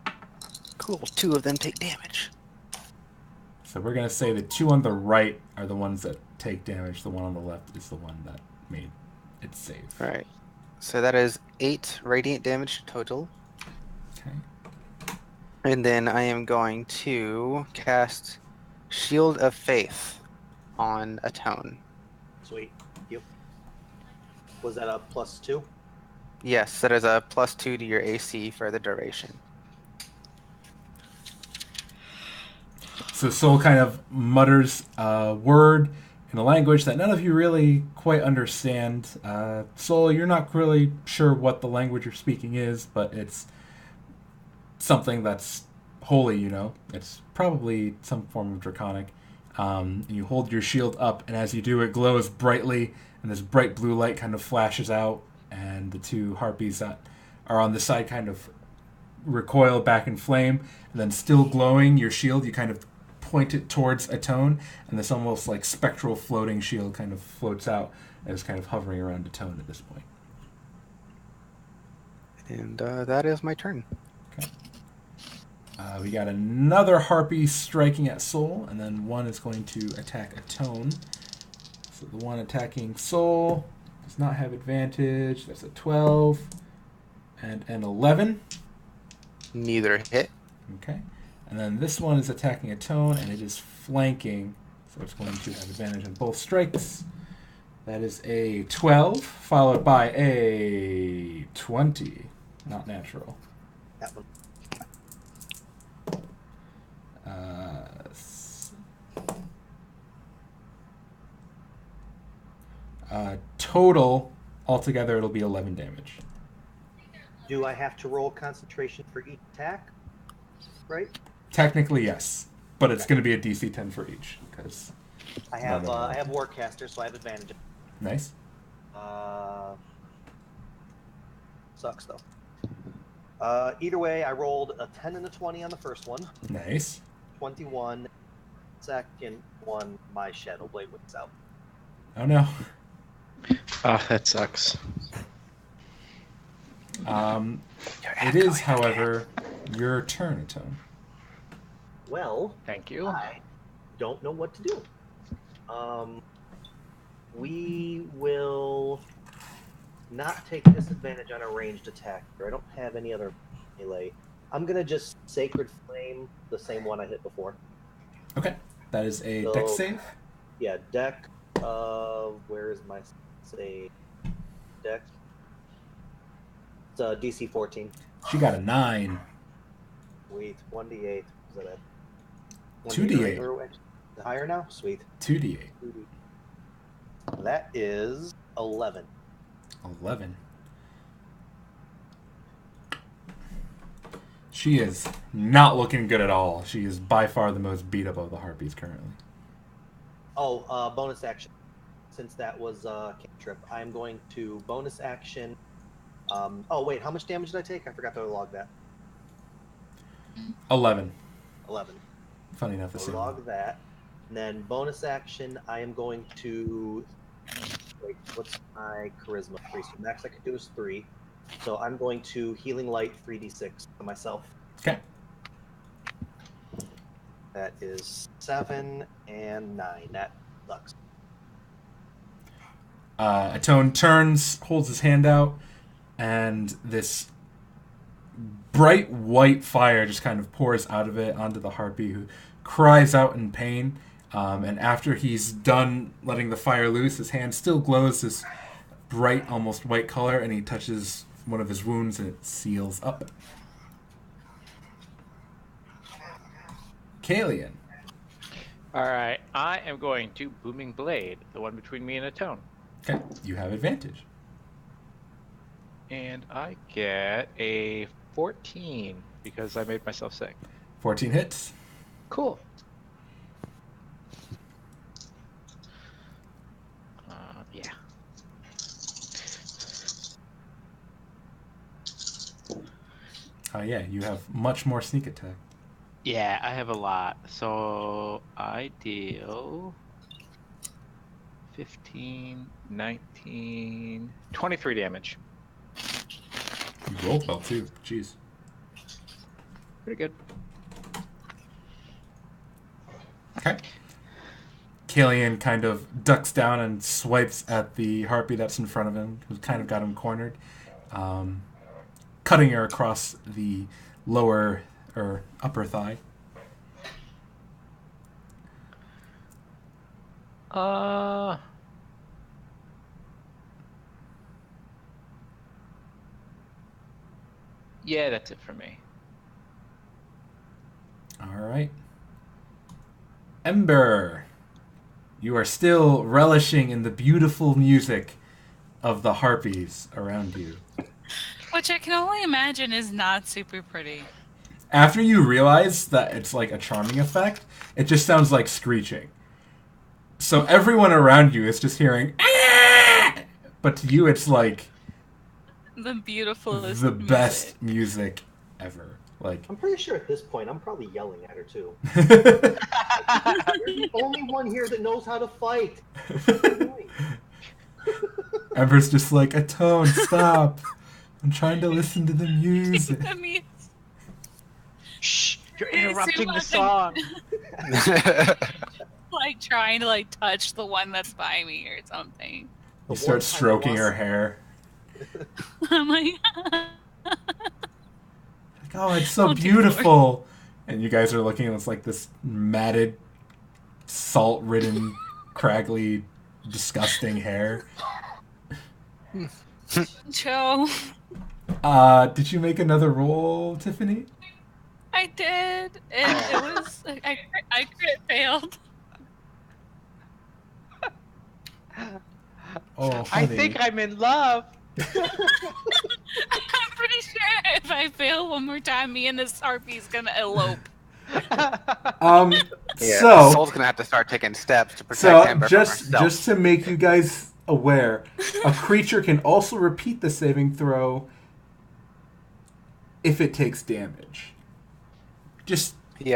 Cool. 2 of them take damage. So we're going to say the 2 on the right are the ones that take damage. The one on the left is the one that made it save. All right. So that is 8 radiant damage total. Okay. And then I am going to cast Shield of Faith on Atone. Sweet. Thank you. Was that a +2? Yes, that is a +2 to your AC for the duration. So Soul kind of mutters a word in a language that none of you really quite understand. Soul, you're not really sure what the language you're speaking is, but it's something that's holy, you know. It's probably some form of draconic. And you hold your shield up, and as you do, it glows brightly, and this bright blue light kind of flashes out, and the 2 harpies that are on the side kind of recoil back in flame, and then still glowing your shield, you kind of point it towards Atone, and this almost like spectral floating shield kind of floats out and is kind of hovering around Atone at this point. And that is my turn. Okay. We got another harpy striking at Soul, and then one is going to attack Atone. So the one attacking Soul does not have advantage. That's a 12 and an 11. Neither hit. Okay. And then this one is attacking Atone, and it is flanking, so it's going to have advantage on both strikes. That is a 12, followed by a 20. Not natural. That one. Total, altogether, it'll be 11 damage. Do I have to roll concentration for each attack? Right? Technically, yes. But it's going to be a DC 10 for each. Because I have Warcaster, so I have advantage. Nice. Sucks though. Either way, I rolled a 10 and a 20 on the first one. Nice. 21. Second one, my Shadow Blade wins out. Oh no. Ah, that sucks. It is, however, your turn, Atone. Well, Thank you. I don't know what to do. We will not take disadvantage on a ranged attack. I don't have any other melee. I'm gonna just Sacred Flame the same one I hit before. Okay. That is a So- dex save. Yeah, deck. Where is my save? Deck. It's DC 14. She got a 9. Sweet. 1d8. Is that it? 2d8. Or higher now? Sweet. 2d8. 2d8. That is 11. 11. She is not looking good at all. She is by far the most beat up of the harpies currently. Oh, bonus action. Since that was cantrip, I'm going to bonus action. Oh, wait, how much damage did I take? I forgot to log that. 11. 11. Funny enough, the So same. log that. And then bonus action, I am going to. Wait, what's my charisma? 3. So max I could do is 3. So I'm going to Healing Light 3d6 to myself. Okay. That is 7 and 9. That sucks. Atone turns, holds his hand out, and this bright white fire just kind of pours out of it onto the harpy, who cries out in pain. And after he's done letting the fire loose, his hand still glows this bright, almost white color, and he touches one of his wounds, and it seals up. Kalian. All right, I am going to Booming Blade, the one between me and Atone. Okay, you have advantage. And I get a 14 because I made myself sick. 14 hits. Cool. Yeah. Yeah, you have much more sneak attack. Yeah, I have a lot. So I deal 15, 19, 23 damage. You rolled well too. Jeez. Pretty good. Okay. Kalian kind of ducks down and swipes at the harpy that's in front of him, who's kind of got him cornered, cutting her across the lower or upper thigh. Yeah, that's it for me. All right. Ember, you are still relishing in the beautiful music of the harpies around you. Which I can only imagine is not super pretty. After you realize that it's like a charming effect, it just sounds like screeching. So everyone around you is just hearing, "Ah!" But to you it's like The beautifulest the music. best music ever. Like, I'm pretty sure at this point I'm probably yelling at her too. You're the only one here that knows how to fight. Ember's just like, Atone, stop. I'm trying to listen to the music. I mean, Shh! You're It's interrupting the too song. like trying to like touch the one that's by me or something. You start stroking her hair. I'm like, Like, oh, it's so Oh, dear beautiful. And you guys are looking, and it's like this matted, salt-ridden, craggly disgusting hair. Joe, Did you make another roll, Tiffany? I did, and it was I crit failed. Oh, I honey. think I'm in love. I'm pretty sure if I fail one more time, me and this harpy's gonna elope. Yeah, So Soul's gonna have to start taking steps to protect Amber from herself. just to make you guys aware, a creature can also repeat the saving throw if it takes damage. Just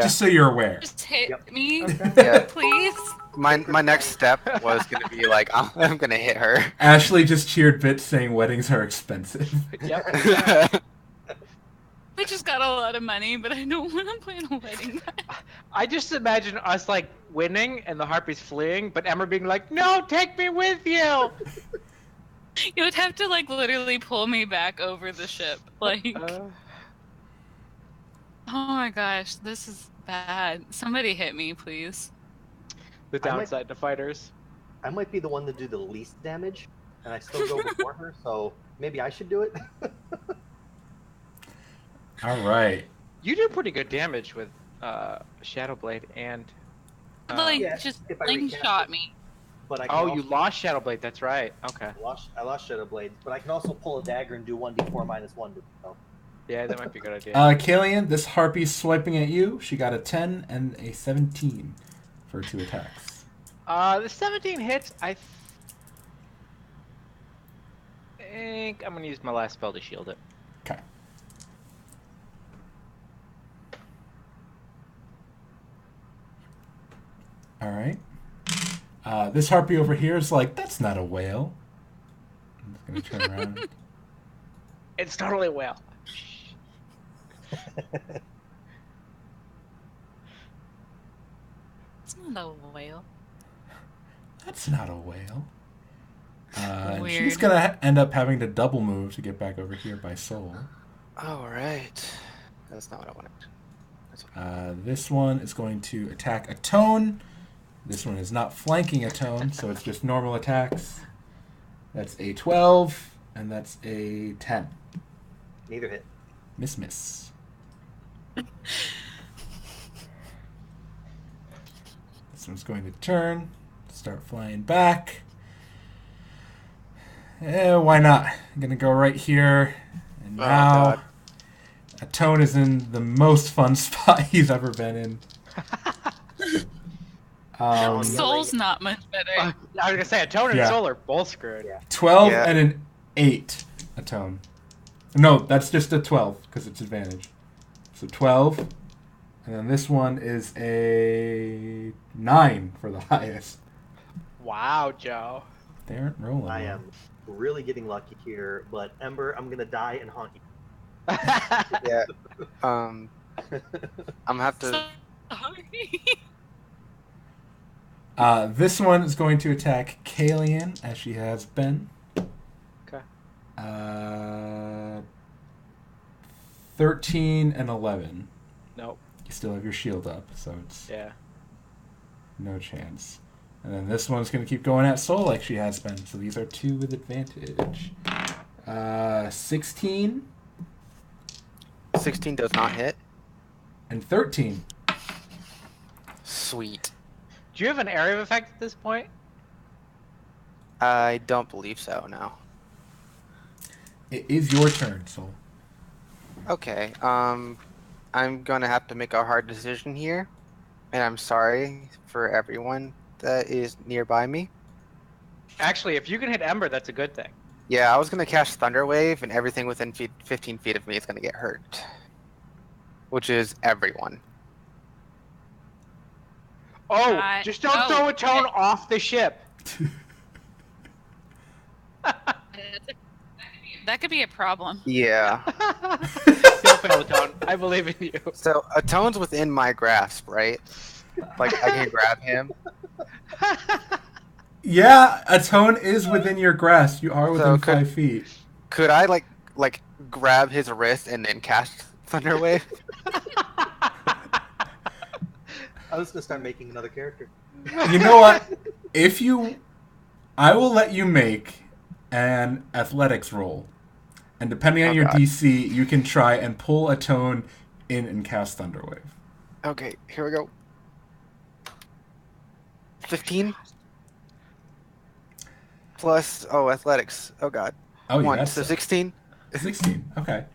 so you're aware. Just hit Yep. me, Yeah. please. My next step was gonna be like, I'm gonna hit her. Ashley just cheered bits saying weddings are expensive. Yep. We just got a lot of money, but I don't want to plan a wedding. I just imagine us like winning and the harpies fleeing, but Emma being like, "No, take me with you." You would have to like literally pull me back over the ship. Like, oh my gosh, this is bad. Somebody hit me, please. The downside to fighters. I might be the one to do the least damage, and I still go before her, so maybe I should do it. All right. You do pretty good damage with Shadow Blade and. Like, yeah, just if I slingshot recast it. me. But I can Oh, also, you lost Shadow Blade. That's right. Okay. I lost Shadow Blade, but I can also pull a dagger and do 1d4 minus 1. So. Yeah, that might be a good idea. Kalian, this harpy's swiping at you. She got a 10 and a 17 for 2 attacks. The 17 hits. I think I'm gonna use my last spell to shield it. Okay. All right. This harpy over here is like, that's not a whale. I'm just gonna turn around. It's totally a whale. It's not a whale. That's not a whale. And she's Weird. gonna end up having to double move to get back over here by soul. All right. That's not what I wanted. This one is going to attack a tone. This one is not flanking a tone, so it's just normal attacks. That's a 12, and that's a 10. Neither hit. Miss. This one's going to turn, start flying back. Why not? I'm going to go right here. And now, God. a tone is in the most fun spot he's ever been in. Soul's not much better. I was gonna say a tone and Yeah. soul are both screwed. Yeah. 12 Yeah. and an 8 a tone. No, that's just a 12 because it's advantage. So 12. And then this one is a 9 for the highest. Wow, Joe. They aren't rolling. I well. am really getting lucky here, but Ember, I'm gonna die and haunt you. Yeah. I'm gonna have to. Sorry. This one is going to attack Kalian as she has been. Okay. 13 and 11. Nope. You still have your shield up, so it's Yeah. no chance. And then this one's going to keep going at Soul like she has been. So these are 2 with advantage. 16 16 does not hit. and 13. Sweet. Do you have an area of effect at this point? I don't believe so. No. It is your turn, Soul. Okay. I'm gonna have to make a hard decision here, and I'm sorry for everyone that is nearby me. Actually, if you can hit Ember, that's a good thing. Yeah, I was gonna cast Thunder Wave, and everything within 15 feet of me is gonna get hurt, which is everyone. Oh, just don't throw a tone off the ship. That could be a problem. Yeah. Don't fail the tone. I believe in you. So a tone's within my grasp, right? Like I can grab him. Yeah, a tone is within your grasp. You are within So could- 5 feet. Could I like grab his wrist and then cast Thunder Wave? I was gonna start making another character. You know what? If you I will let you make an athletics roll. And depending on Oh, your God. DC, you can try and pull a tone in and cast Thunderwave. Okay, here we go. 15 plus athletics. Oh God. Oh, you 1, got so stuff. 16. 16. Okay.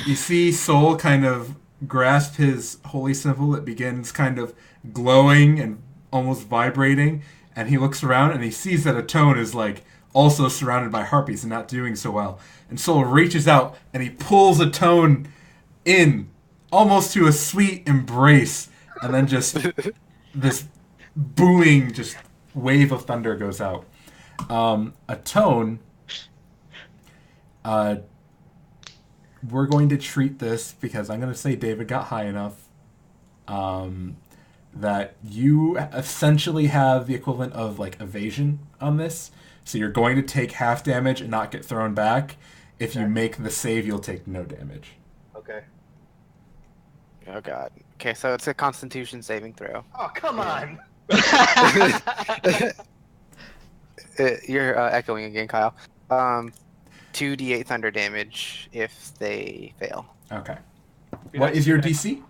You see Soul kind of grasp his holy symbol. It begins kind of glowing and almost vibrating. And he looks around and he sees that a tone is like also surrounded by harpies and not doing so well. And Soul reaches out and he pulls a tone in almost to a sweet embrace. And then just this booming just wave of thunder goes out. A tone we're going to treat this because I'm going to say David got high enough that you essentially have the equivalent of like evasion on this. So you're going to take half damage and not get thrown back. If you make the save, you'll take no damage. Okay. Oh God. Okay, so it's a Constitution saving throw. Oh, come on. You're echoing again, Kyle. 2d8 thunder damage if they fail. Okay. What is your DC?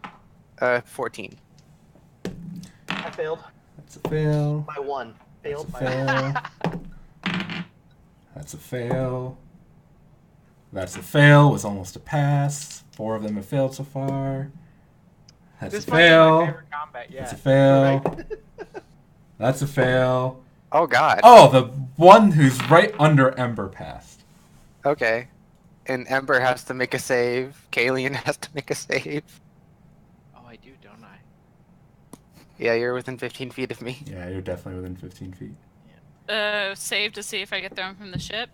14. I failed That's a fail. by 1. Failed That's by a 1. fail. That's a fail. That's a fail. Was almost a pass. 4 of them have failed so far. That's This a might be my fail. favorite combat yet. That's a fail. That's a fail. Oh God. Oh, the one who's right under Ember passed. Okay. And Ember has to make a save. Kalian has to make a save. Oh, I do, don't I? Yeah, you're within 15 feet of me. Yeah, you're definitely within 15 feet. Save to see if I get thrown from the ship.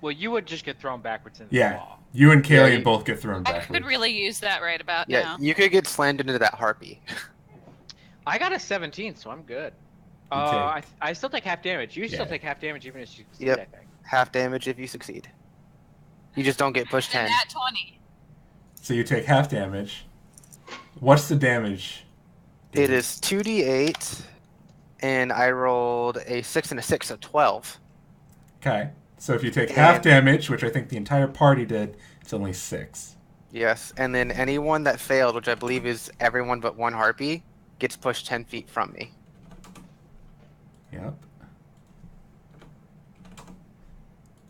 Well, you would just get thrown backwards in the Yeah, wall. you and Yeah, Kaylee you- both get thrown I backwards. could really use that right about Yeah, now. you could get slammed into that harpy. I got a 17, so I'm good. You I still take half damage. You still Yeah. take half damage even if you succeed, Yep. I think. Half damage if you succeed. You just don't get pushed 10. And that 20. So you take half damage. What's the damage? It is 2d8, and I rolled a 6 and a 6, so 12. Okay. So if you take half And- damage, which I think the entire party did, it's only 6. Yes, and then anyone that failed, which I believe is everyone but one harpy, gets pushed 10 feet from me. Yep.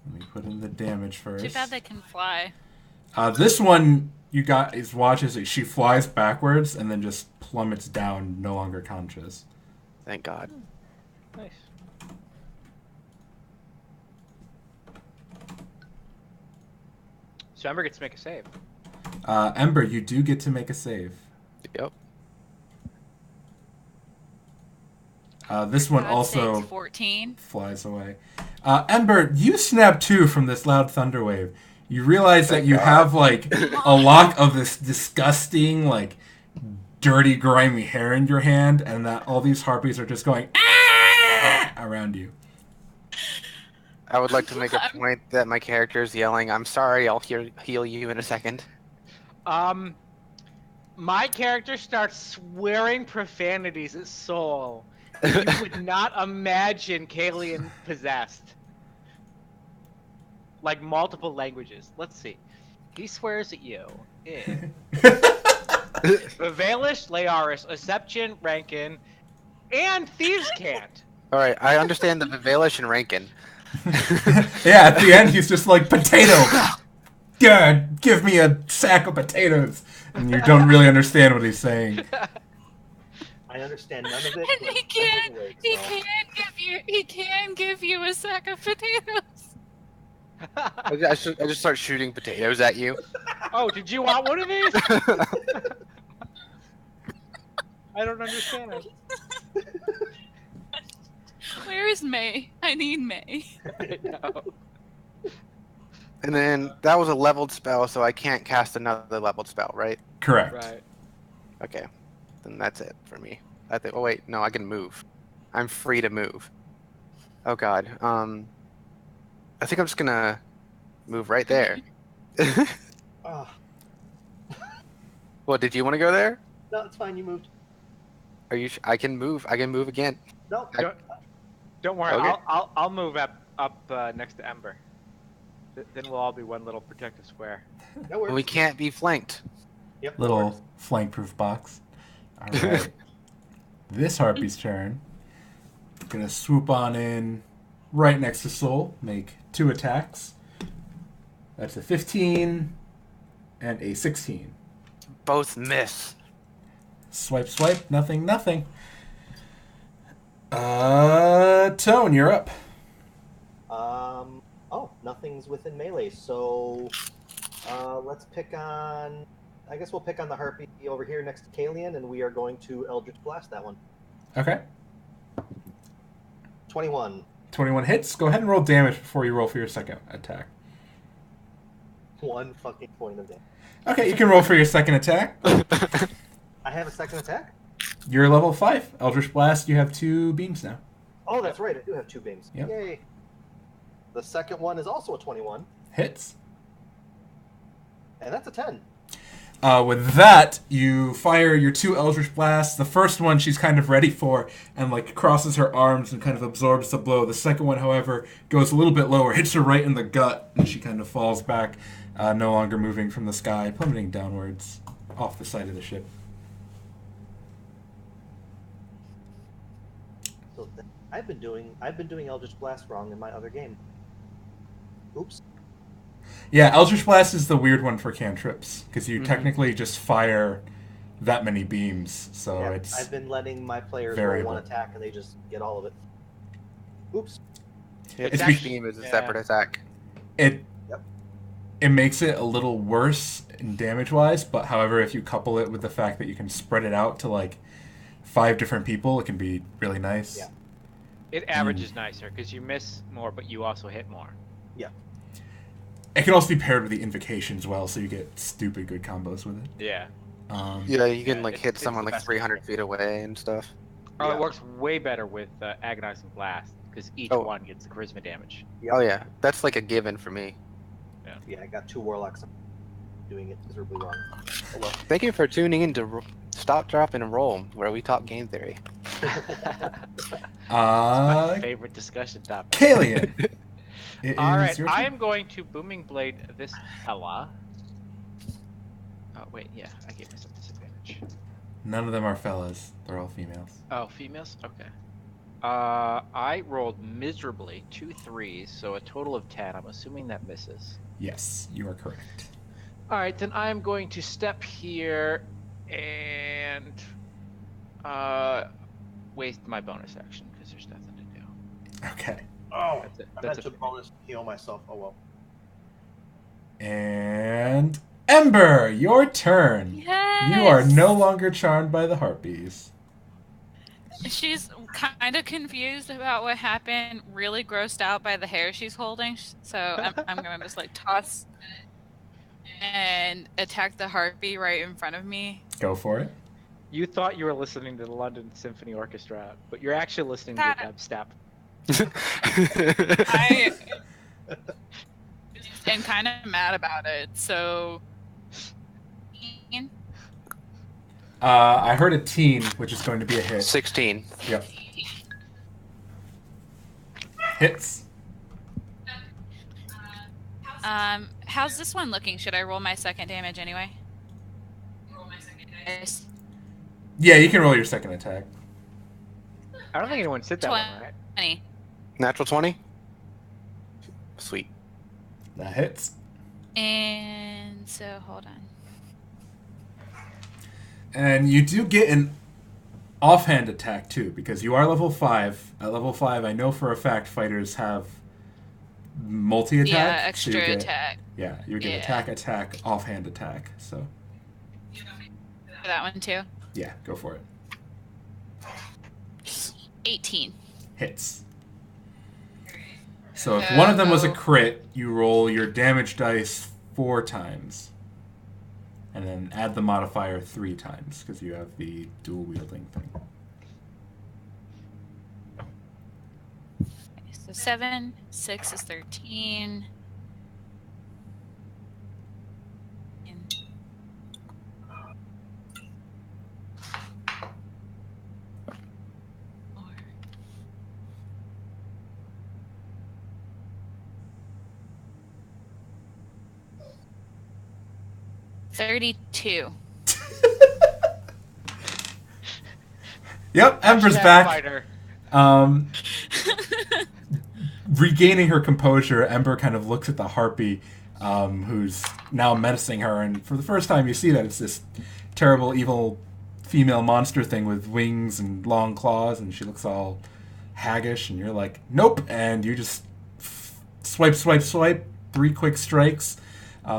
Let me put in the damage first. Too bad they can fly. This one, you got is watch as she flies backwards and then just plummets down, no longer conscious. Thank God. Nice. So Ember gets to make a save. Ember, you do get to make a save. Yep. This one God also sakes, 14. flies away. Ember, you snap too from this loud thunder wave. You realize that you have like a lock of this disgusting, like dirty, grimy hair in your hand, and that all these harpies are just going around you. I would like to make a point that my character is yelling, "I'm sorry, I'll heal you in a second." My character starts swearing profanities at Soul that you would not imagine Kalian possessed. Like multiple languages. Let's see. He swears at you in Valiance, Laeris, Aseption, Rankin, and Thieves' Cant. Alright, I understand the Vivalish and Rankin. Yeah, at the end he's just like, potato! God, give me a sack of potatoes! And you don't really understand what he's saying. I understand none of it. And but he I'm can awake, he so- can give you a sack of potatoes. I just start shooting potatoes at you. Oh, did you want one of these? I don't understand it. Where is May? I need May. I know. And then that was a leveled spell, so I can't cast another leveled spell, right? Correct. Right. Okay. Then that's it for me. Oh wait, no, I can move. I'm free to move. Oh God. I think I'm just gonna move right there. Oh, What, did you want to go there? no, it's fine. You moved. Are you? I can move. I can move again. No, Don't worry. Okay. I'll move up next to Ember. Then we'll all be one little protective square. that works. We can't be flanked. Yep, that Little works. flank-proof box. All right. This harpy's turn. Gonna swoop on in right next to Soul. Make 2 attacks. That's a 15 and a 16. Both miss. Swipe, swipe. Nothing, nothing. Tone, you're up. Oh, nothing's within melee, so let's pick on. I guess we'll pick on the harpy over here next to Kalian, and we are going to Eldritch Blast that one. Okay. 21. 21 hits. Go ahead and roll damage before you roll for your second attack. 1 fucking point of damage. Okay, you can roll for your second attack. I have a second attack? You're level 5. Eldritch Blast, you have 2 beams now. Oh, that's right. I do have 2 beams. Yep. Yay. The second one is also a 21, Hits. and that's a 10. With that, you fire your 2 Eldritch Blasts. The first one she's kind of ready for and like crosses her arms and kind of absorbs the blow. The second one, however, goes a little bit lower, hits her right in the gut, and she kind of falls back, no longer moving from the sky, plummeting downwards off the side of the ship. So I've been doing Eldritch Blast wrong in my other game. Oops. Yeah, Eldritch Blast is the weird one for cantrips, because you Mhm. technically just fire that many beams, so Yeah, it's... I've been letting my players variable. roll 1 attack, and they just get all of it. Oops. It's Each beam is a yeah. separate attack. It Yep. it makes it a little worse in damage-wise, but however, if you couple it with the fact that you can spread it out to like 5 different people, it can be really nice. Yeah. It averages nicer because you miss more, but you also hit more. It can also be paired with the invocation as well, so you get stupid good combos with it. Yeah. Yeah, you can Yeah, like it's- hit it's someone the like best 300 feet away and stuff. Oh, Yeah. it works way better with Agonizing Blast because each Oh. one gets the charisma damage. Yep. Oh yeah, that's like a given for me. Yeah, I got 2 warlocks doing it miserably wrong. Oh well. Thank you for tuning in to Stop, Drop, and Roll, where we talk game theory. My favorite discussion topic. Kalian! It All is right, your I turn. am going to Booming Blade this fella. Oh wait, yeah, I gave myself disadvantage. None of them are fellas. They're all females. Oh, females? Okay. I rolled miserably 2 3s, so a total of 10. I'm assuming that misses. Yes, you are correct. All right, then I am going to step here and waste my bonus action because there's nothing to do. Okay. Oh, That's it. I That's meant to it. bonus heal myself. Oh well. And Ember, your turn. Yes! You are no longer charmed by the harpies. She's kind of confused about what happened, really grossed out by the hair she's holding. So I'm going to just like toss and attack the harpy right in front of me. Go for it. You thought you were listening to the London Symphony Orchestra, but you're actually listening to That- dubstep. I am kind of mad about it. So I heard a teen, which is going to be a hit. 16. Yep. Hits. how's this one looking? Should I roll my second damage anyway? Yes. Yeah, you can roll your second attack. I don't think anyone said that one, right? 20. Natural 20? Sweet. That hits. And so hold on. And you do get an offhand attack too, because you are level 5. At level 5, I know for a fact fighters have multi-attack. Yeah, so extra you get, attack. Yeah, you get Yeah. attack, offhand attack. So, That one too. yeah, go for it. 18. Hits. So if one of them was a crit, you roll your damage dice 4 times. And then add the modifier 3 times, because you have the dual wielding thing. Okay, so 7, 6 is 13. And 32. Yep, Touch Ember's that back. Fighter. Um, regaining her composure, Ember kind of looks at the harpy, who's now menacing her, and for the first time you see that it's this terrible, evil female monster thing with wings and long claws, and she looks all haggish, and you're like, nope, and you just swipe, swipe, swipe, 3 quick strikes,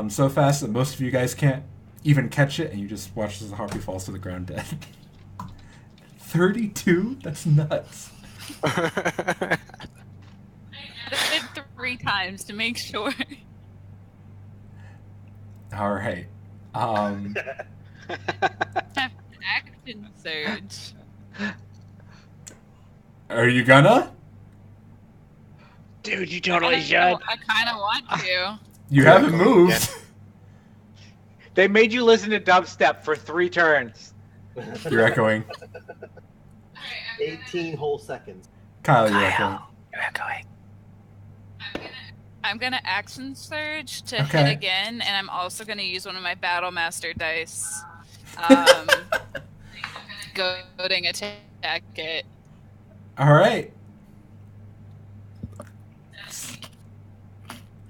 so fast that most of you guys can't even catch it, and you just watch as the harpy falls to the ground dead. 32? That's nuts. I did it 3 times to make sure. All right. Action surge. Are you gonna? Dude, you I totally kind should. of want to. You Yeah, haven't go moved. again. They made you listen to dubstep for 3 turns. You're echoing. 18 whole seconds. Kyle, you're echoing. You're echoing. I'm gonna action surge to Okay. hit again, and I'm also gonna use one of my Battle Master dice. Goading attack it. All right.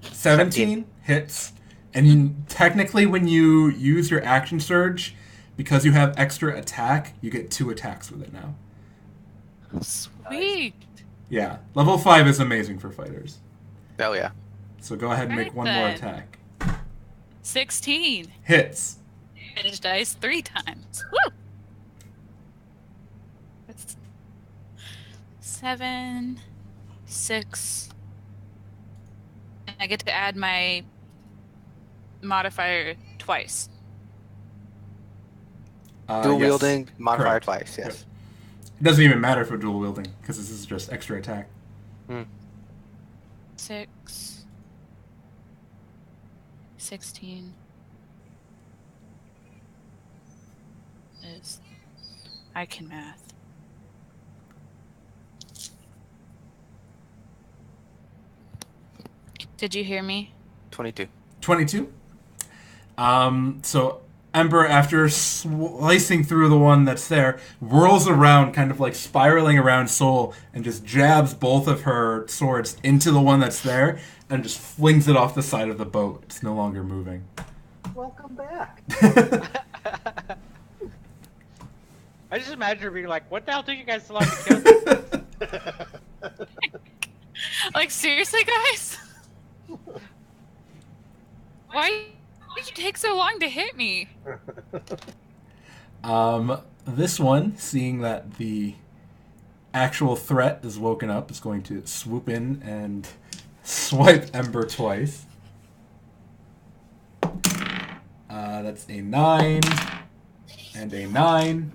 17 hits. And technically, when you use your action surge, because you have extra attack, you get 2 attacks with it now. Sweet. Yeah. Level 5 is amazing for fighters. Oh yeah. So go ahead and make Right one more then. attack. 16. Hits. Advantage dice 3 times. Woo! That's 7, 6. And I get to add my modifier twice. Dual Yes. wielding, modifier Correct. twice. Yes. Yep. It doesn't even matter for dual wielding, because this is just extra attack. 6, 16 is I can math. Did you hear me? 22. 22. So Ember, after slicing through the one that's there, whirls around, kind of like spiraling around Soul, and just jabs both of her swords into the one that's there, and just flings it off the side of the boat. It's no longer moving. Welcome back. I just imagine her being like, what the hell took you guys so long to kill this? Like, seriously, guys? Why did you take so long to hit me? This one, seeing that the actual threat is woken up, is going to swoop in and swipe Ember twice. That's a 9 and a 9.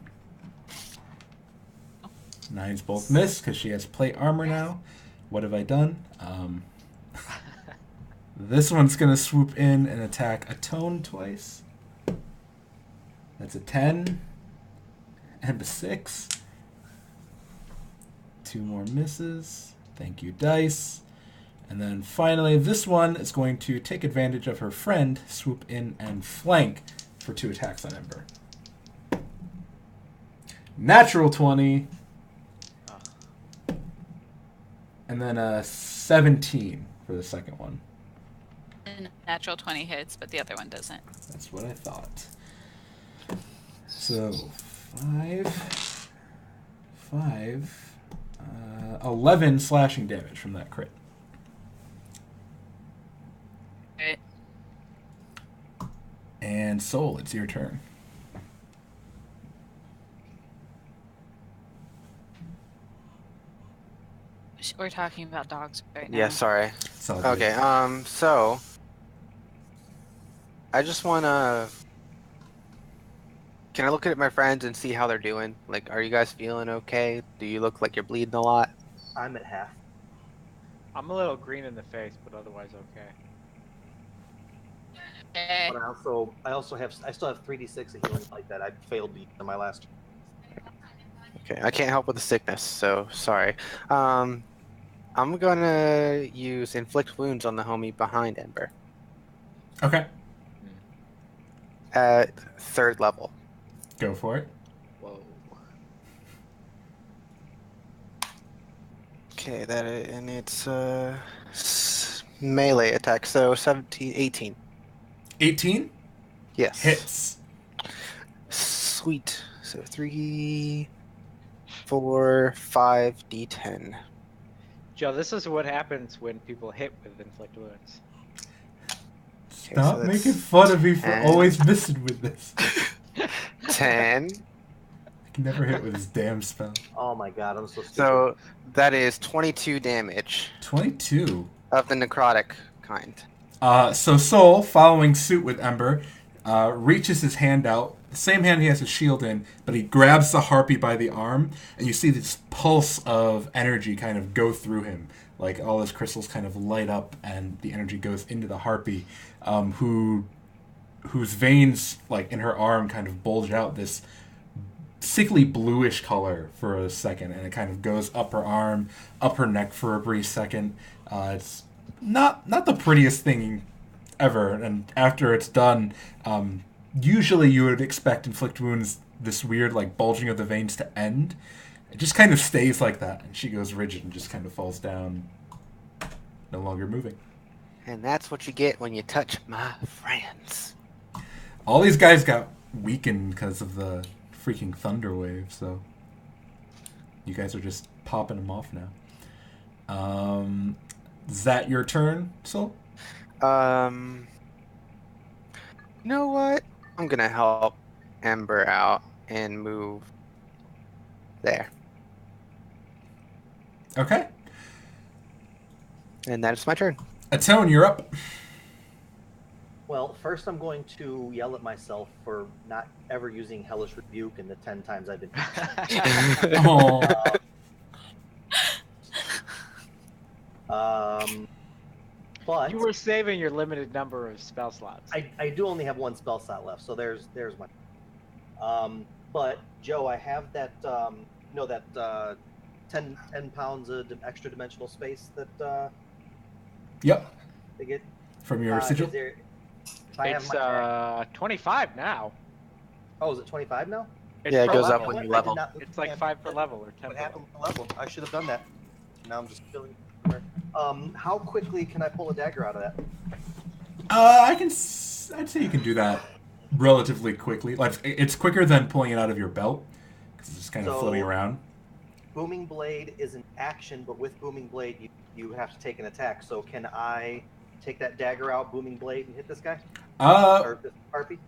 9s both miss because she has plate armor now. What have I done? This one's going to swoop in and attack Atone twice. That's a 10 and a 6. 2 more misses. Thank you, dice. And then finally, this one is going to take advantage of her friend, swoop in and flank for 2 attacks on Ember. Natural 20. And then a 17 for the second one. And natural 20 hits, but the other one doesn't. That's what I thought. So, 11 slashing damage from that crit. Right. And Soul, it's your turn. We're talking about dogs right now. Yeah, sorry. It's all good. Okay, so I just wanna. Can I look at my friends and see how they're doing? Like, are you guys feeling okay? Do you look like you're bleeding a lot? I'm at half. I'm a little green in the face, but otherwise okay. Eh, But I still have 3d6 of healing like that. I failed to use in my last. Okay, I can't help with the sickness, so sorry. I'm gonna use inflict wounds on the homie behind Ember. Okay. at 3rd level. Go for it. Whoa. Okay, and it's melee attack, so 17, 18. 18 Yes. hits. Sweet. So 3, 4, 5, D10. Joe, this is what happens when people hit with inflict wounds. Okay, Stop so making that's fun of me for 10. always missing with this. 10. I can never hit with his damn spell. Oh my god, I'm so stupid. So that is 22 damage 22. of the necrotic kind. So Soul, following suit with Ember, reaches his hand out, the same hand he has his shield in, but he grabs the harpy by the arm, and you see this pulse of energy kind of go through him. Like all his crystals kind of light up, and the energy goes into the harpy, whose veins, like in her arm, kind of bulge out this sickly bluish color for a second, and it kind of goes up her arm, up her neck for a brief second. It's not the prettiest thing ever, and after it's done, usually you would expect inflict wounds, this weird like bulging of the veins, to end. It just kind of stays like that, and she goes rigid and just kind of falls down, no longer moving. And that's what you get when you touch my friends. All these guys got weakened because of the freaking thunder wave, so you guys are just popping them off now. Is that your turn, Soul? You know what? I'm gonna help Ember out and move there. Okay. And that is my turn. Atone, you're up. Well, first I'm going to yell at myself for not ever using Hellish Rebuke in the 10 times I've been. Oh. But You were saving your limited number of spell slots. I do only have one spell slot left, so there's my. But Joe, I have that that 10 pounds of extra dimensional space that Yep. they get. From your sigil. If I have It's my 25 now. oh, is it 25 now? It's Yeah, it per goes level. up when you I did level. not- It's like 5 per level or 10 What per happened level. with the level? I should have done that. Now I'm just feeling. How quickly can I pull a dagger out of that? I'd say you can do that relatively quickly. Like it's quicker than pulling it out of your belt because it's just kind of So- floating around. Booming Blade is an action, but with Booming Blade, you have to take an attack. So can I take that dagger out, Booming Blade, and hit this guy? Or this harpy?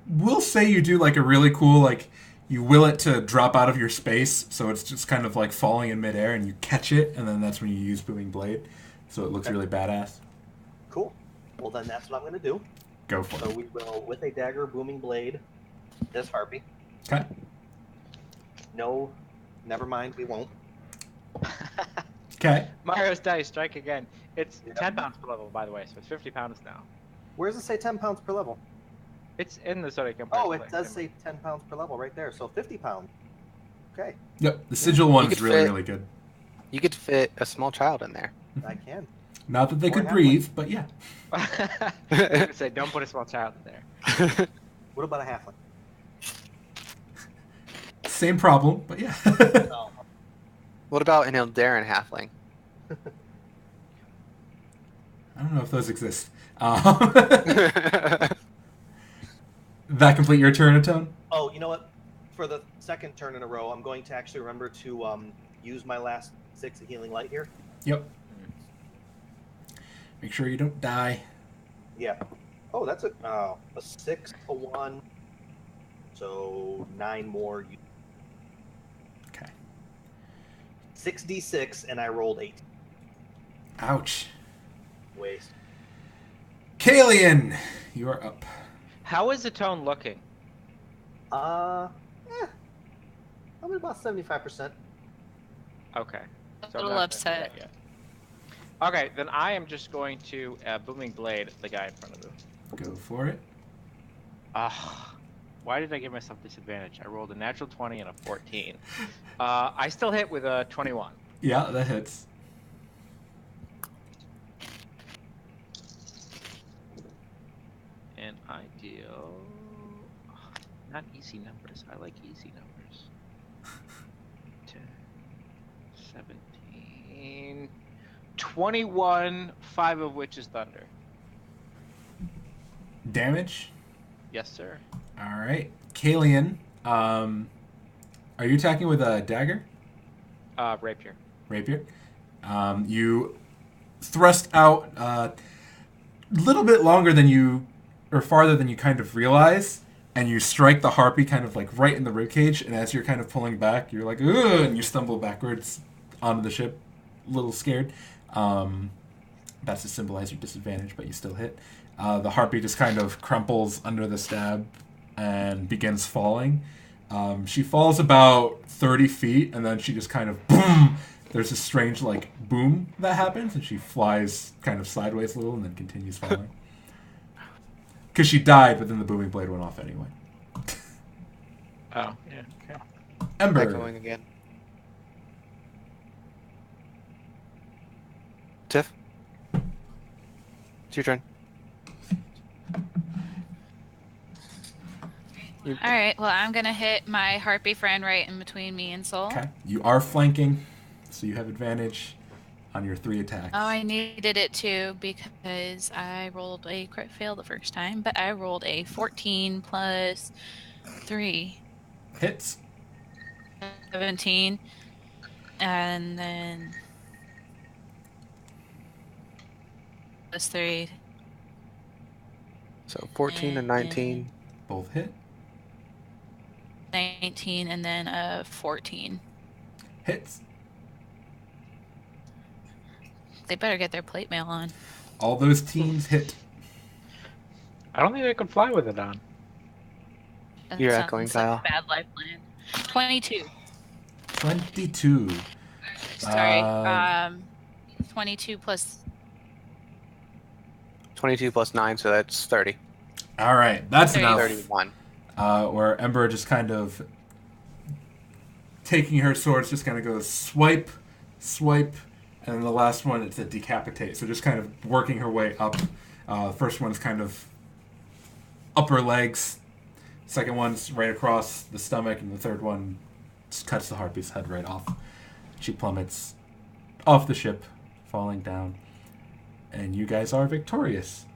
We'll say you do like a really cool, like you will it to drop out of your space, so it's just kind of like falling in midair, and you catch it, and then that's when you use Booming Blade, so it looks Okay. really badass. Cool. Well, then that's what I'm going to do. Go for So it. we will, with a dagger, Booming Blade, this harpy. Okay. No, never mind, we won't. Okay. Mario's dice, strike again. It's Yep. 10 pounds per level, by the way, so it's 50 pounds now. Where does it say 10 pounds per level? It's in the Zodiac Empire. Oh, it does say 10 pounds per level right there. So 50 pounds. Okay, Yep. The sigil one You is could really fit- really good. You could fit a small child in there. I can. Not that they Or could halfling. breathe, but yeah. I was gonna say, don't put a small child in there. What about a halfling? Same problem, but yeah. No. What about an Eldarin halfling? I don't know if those exist. That complete your turn, Atone? Oh, you know what? For the second turn in a row, I'm going to actually remember to use my last 6 of Healing Light here. Yep. Make sure you don't die. Yeah. Oh, that's a 6, a 1. So 9 more. Okay. 6d6, and I rolled 8. Ouch. Waste. Kalian, you are up. How is the tone looking? I'm at about 75%. Okay. A So little not upset. yet. Okay, then I am just going to Booming Blade the guy in front of him. Go for it. Why did I give myself disadvantage? I rolled a natural 20 and a 14. I still hit with a 21. Yeah, that hits. And I deal Not easy numbers. I like easy numbers. 10, 17, 21, 5 of which is thunder. Damage. Yes, sir. All right, Kalian. Are you attacking with a dagger? Rapier. Rapier. You thrust out a little bit longer than you, or farther than you kind of realize, and you strike the harpy kind of like right in the ribcage. And as you're kind of pulling back, you're like, ugh, and you stumble backwards onto the ship, a little scared. That's to symbolize your disadvantage, but you still hit. The harpy just kind of crumples under the stab and begins falling. She falls about 30 feet, and then she just kind of boom. There's a strange like boom that happens, and she flies kind of sideways a little, and then continues falling. Because she died, but then the booming blade went off anyway. Oh, yeah. Okay. Ember. Echoing again. Tiff? It's your turn. All right. Well, I'm gonna hit my harpy friend right in between me and Soul. Okay. You are flanking, so you have advantage on your 3 attacks. Oh, I needed it too because I rolled a crit fail the first time, but I rolled a 14 plus 3, Hits. 17, and then plus 3. So 14 and 19. Both hit. 19, and then 14. Hits. They better get their plate mail on. All those teams hit. I don't think I can fly with it on. That You're sounds echoing, like Kyle. a bad life plan. 22. 22. Sorry. 22 plus. 22 plus 9, so that's 30. All right, that's 30. enough. 31. Where Ember just kind of taking her swords, just kind of goes swipe, swipe, and then the last one it's a decapitate. So just kind of working her way up. First one's kind of upper legs. Second one's right across the stomach, and the third one just cuts the harpy's head right off. She plummets off the ship, falling down, and you guys are victorious.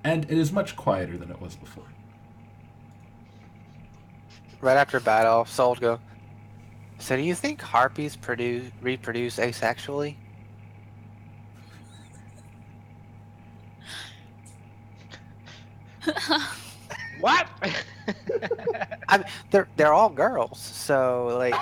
And it is much quieter than it was before. Right after battle, Soul would go, so do you think harpies reproduce asexually? What? I mean, they're all girls, so like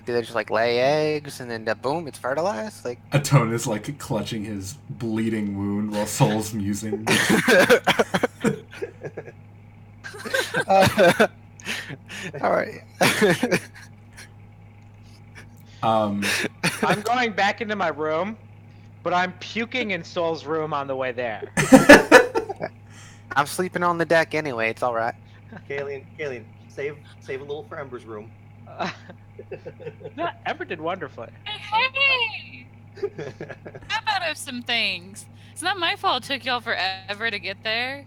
do they just like lay eggs and then boom, it's fertilized? Like Atone is like clutching his bleeding wound while Soul's musing. all right. Um, I'm going back into my room, but I'm puking in Soul's room on the way there. I'm sleeping on the deck anyway. It's all right. Kalian, save a little for Ember's room. No, Ember did wonderfully. Hey! How about of some things? It's not my fault it took y'all forever to get there.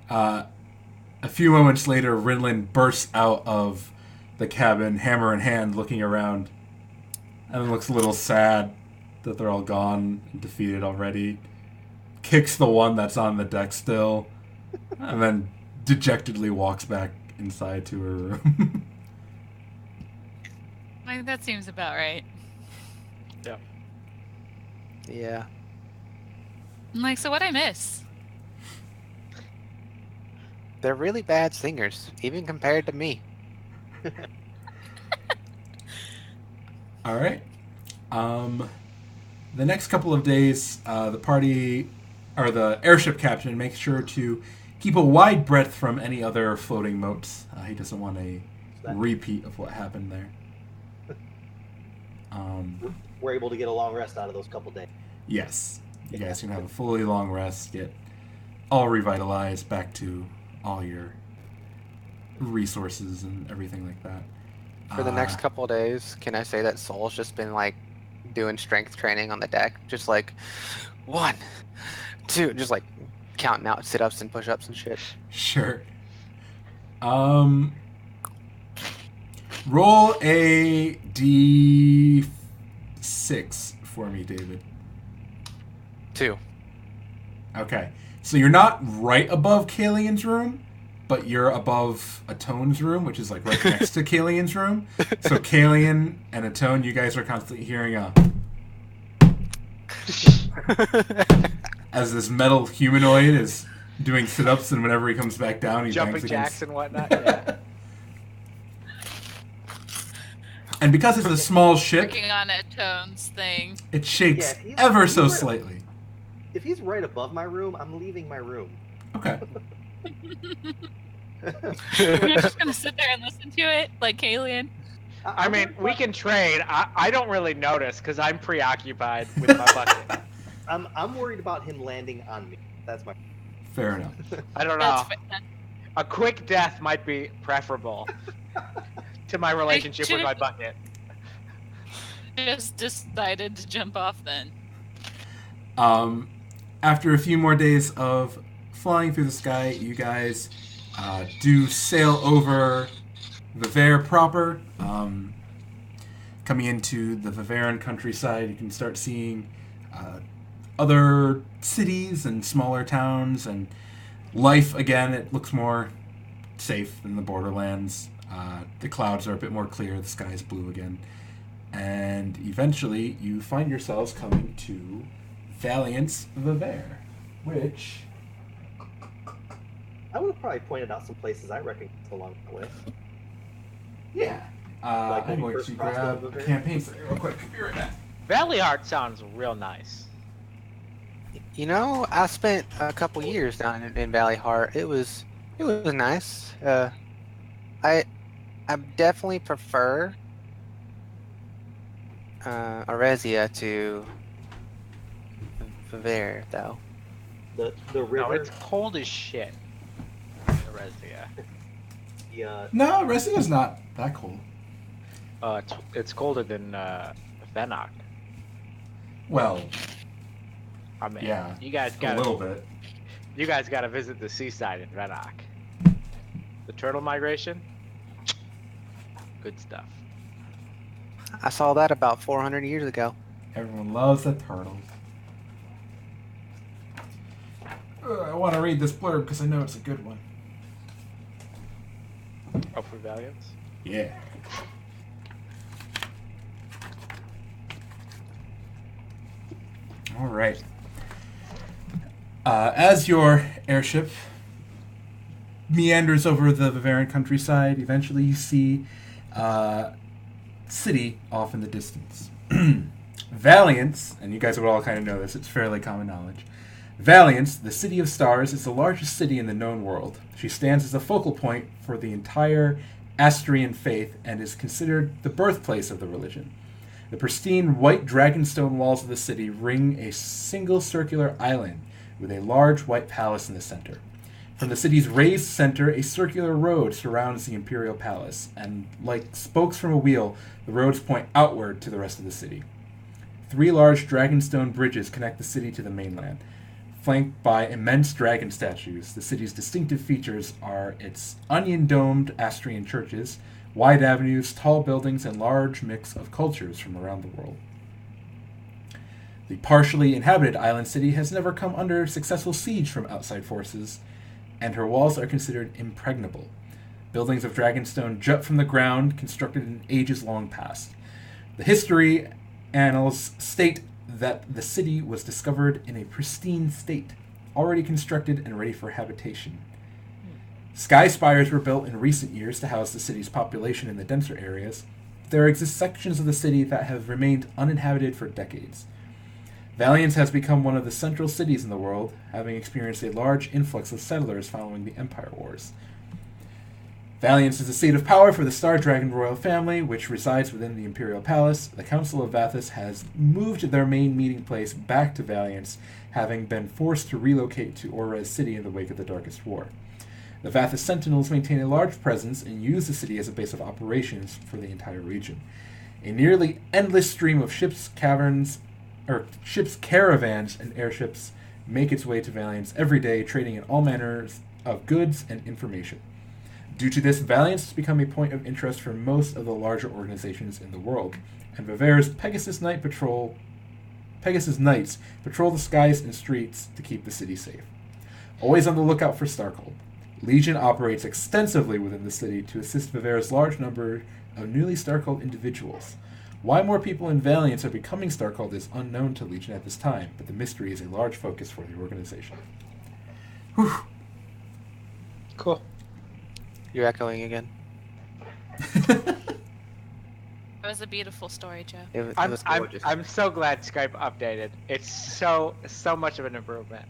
a few moments later, Rinlin bursts out of the cabin, hammer in hand, looking around, and then looks a little sad that they're all gone and defeated already. Kicks the one that's on the deck still, and then dejectedly walks back inside to her room. Like, that seems about right. Yeah. I'm like, so what'd I miss? They're really bad singers, even compared to me. All right. The next couple of days, the party, or the airship captain, makes sure to keep a wide breadth from any other floating moats. He doesn't want a repeat of what happened there. We're able to get a long rest out of those couple days. Yes. You guys can have a fully long rest, get all revitalized, back to all your resources and everything like that. For the next couple of days, can I say that Soul's just been like doing strength training on the deck? Just like 1, 2, just like counting out sit-ups and push-ups and shit. Sure. Roll a d6 for me, David. 2. Okay. So you're not right above Kalian's room, but you're above Atone's room, which is like right next to Kalian's room. So Kalian and Atone, you guys are constantly hearing as this metal humanoid is doing sit-ups, and whenever he comes back down, he Jumping bangs jacks against... and whatnot. Yeah. And because it's a small ship, Working on a tones thing. it shakes Yeah, ever he's so right- slightly. If he's right above my room, I'm leaving my room. Okay. You're just gonna sit there and listen to it, like Kalian. I mean, we can trade. I don't really notice because I'm preoccupied with my bucket. I'm worried about him landing on me. That's my. Fair enough. I don't know. That's fair. A quick death might be preferable to my relationship with my bucket. Just decided to jump off then. After a few more days of flying through the sky, you guys do sail over Vavare proper. Coming into the Vavaran countryside, you can start seeing other cities and smaller towns, and life again. It looks more safe than the Borderlands. The clouds are a bit more clear, the sky is blue again. And eventually you find yourselves coming to Valiance Vavare, which... I would have probably pointed out some places I recognize along the way. Yeah. Like I'm when you going first to crossed grab over a there? campaign setting real quick. Be right back. Valley Heart sounds real nice. You know, I spent a couple years down in Valley Heart. It was nice. I definitely prefer Aresia to Vavare, though. The No, river. it's cold as shit. Erezia. The, No, Resia's not that cool. It's colder than Venok. Well, I mean, yeah, you guys a got little bit. You guys got to visit the seaside in Venok. The turtle migration. Good stuff. I saw that about 400 years ago. Everyone loves the turtles. I want to read this blurb because I know it's a good one. Oh, for Valiance? Yeah. All right. As your airship meanders over the Bavarian countryside, eventually you see a city off in the distance. Valiance, and you guys would all kind of know this, it's fairly common knowledge. Valiance, the City of Stars, is the largest city in the known world. She stands as a focal point for the entire Astrian faith and is considered the birthplace of the religion. The pristine white dragonstone walls of the city ring a single circular island with a large white palace in the center. From the city's raised center, a circular road surrounds the imperial palace, and like spokes from a wheel, the roads point outward to the rest of the city. 3 large dragonstone bridges connect the city to the mainland. Flanked by immense dragon statues, the city's distinctive features are its onion-domed Astrian churches, wide avenues, tall buildings, and large mix of cultures from around the world. The partially inhabited island city has never come under successful siege from outside forces, and her walls are considered impregnable. Buildings of dragonstone jut from the ground, constructed in ages long past. The history annals state that the city was discovered in a pristine state, already constructed and ready for habitation. Sky spires were built in recent years to house the city's population in the denser areas. There exist sections of the city that have remained uninhabited for decades. Valiance has become one of the central cities in the world, having experienced a large influx of settlers following the Empire Wars. Valiance is the seat of power for the Star Dragon royal family, which resides within the Imperial Palace. The Council of Vathis has moved their main meeting place back to Valiance, having been forced to relocate to Orez City in the wake of the Darkest War. The Vathis Sentinels maintain a large presence and use the city as a base of operations for the entire region. A nearly endless stream of ships, caravans, and airships make its way to Valiance every day, trading in all manners of goods and information. Due to this, Valiance has become a point of interest for most of the larger organizations in the world, and Vivera's Pegasus Knights patrol the skies and streets to keep the city safe. Always on the lookout for Starcold, Legion operates extensively within the city to assist Vivera's large number of newly Starcold individuals. Why more people in Valiance are becoming Starcold is unknown to Legion at this time, but the mystery is a large focus for the organization. Whew. Cool. You're echoing again. It was a beautiful story, Joe. It I'm, was I'm, gorgeous. I'm so glad Skype updated. It's so much of an improvement.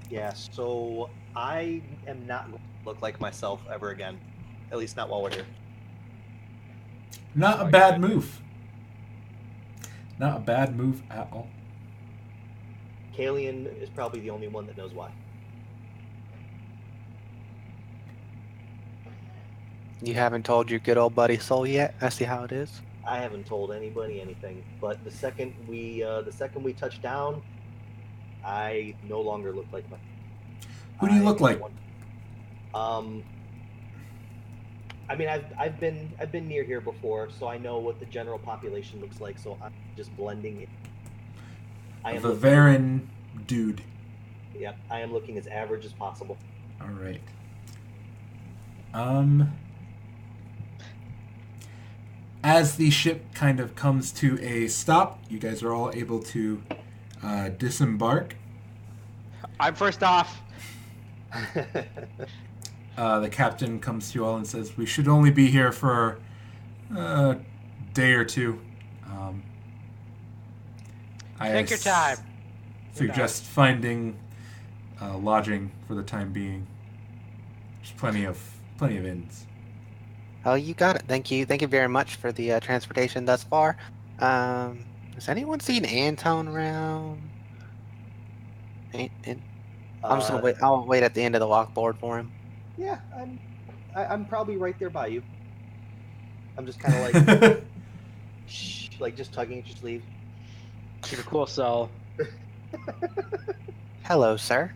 Yeah, so I am not going to look like myself ever again. At least not while we're here. Not a bad move. Not a bad move at all. Kalian is probably the only one that knows why. You haven't told your good old buddy Soul yet? I see how it is. I haven't told anybody anything, but the second we touch down, I no longer look like my. Who do you look like? I mean, I've been near here before, so I know what the general population looks like. So I'm just blending in. I am Viveran dude. Yep, I am looking as average as possible. All right. As the ship kind of comes to a stop, you guys are all able to disembark. I'm first off. The captain comes to you all and says, "We should only be here for a day or two. Take your time. Suggest finding lodging for the time being. There's plenty of inns." Oh, you got it. Thank you. Thank you very much for the transportation thus far. Has anyone seen Antone around? I'm just gonna wait. I'll wait at the end of the walkboard for him. Yeah, I'm probably right there by you. I'm just kind of like, shh, like just tugging at your sleeve. Keep a cool soul. Hello, sir.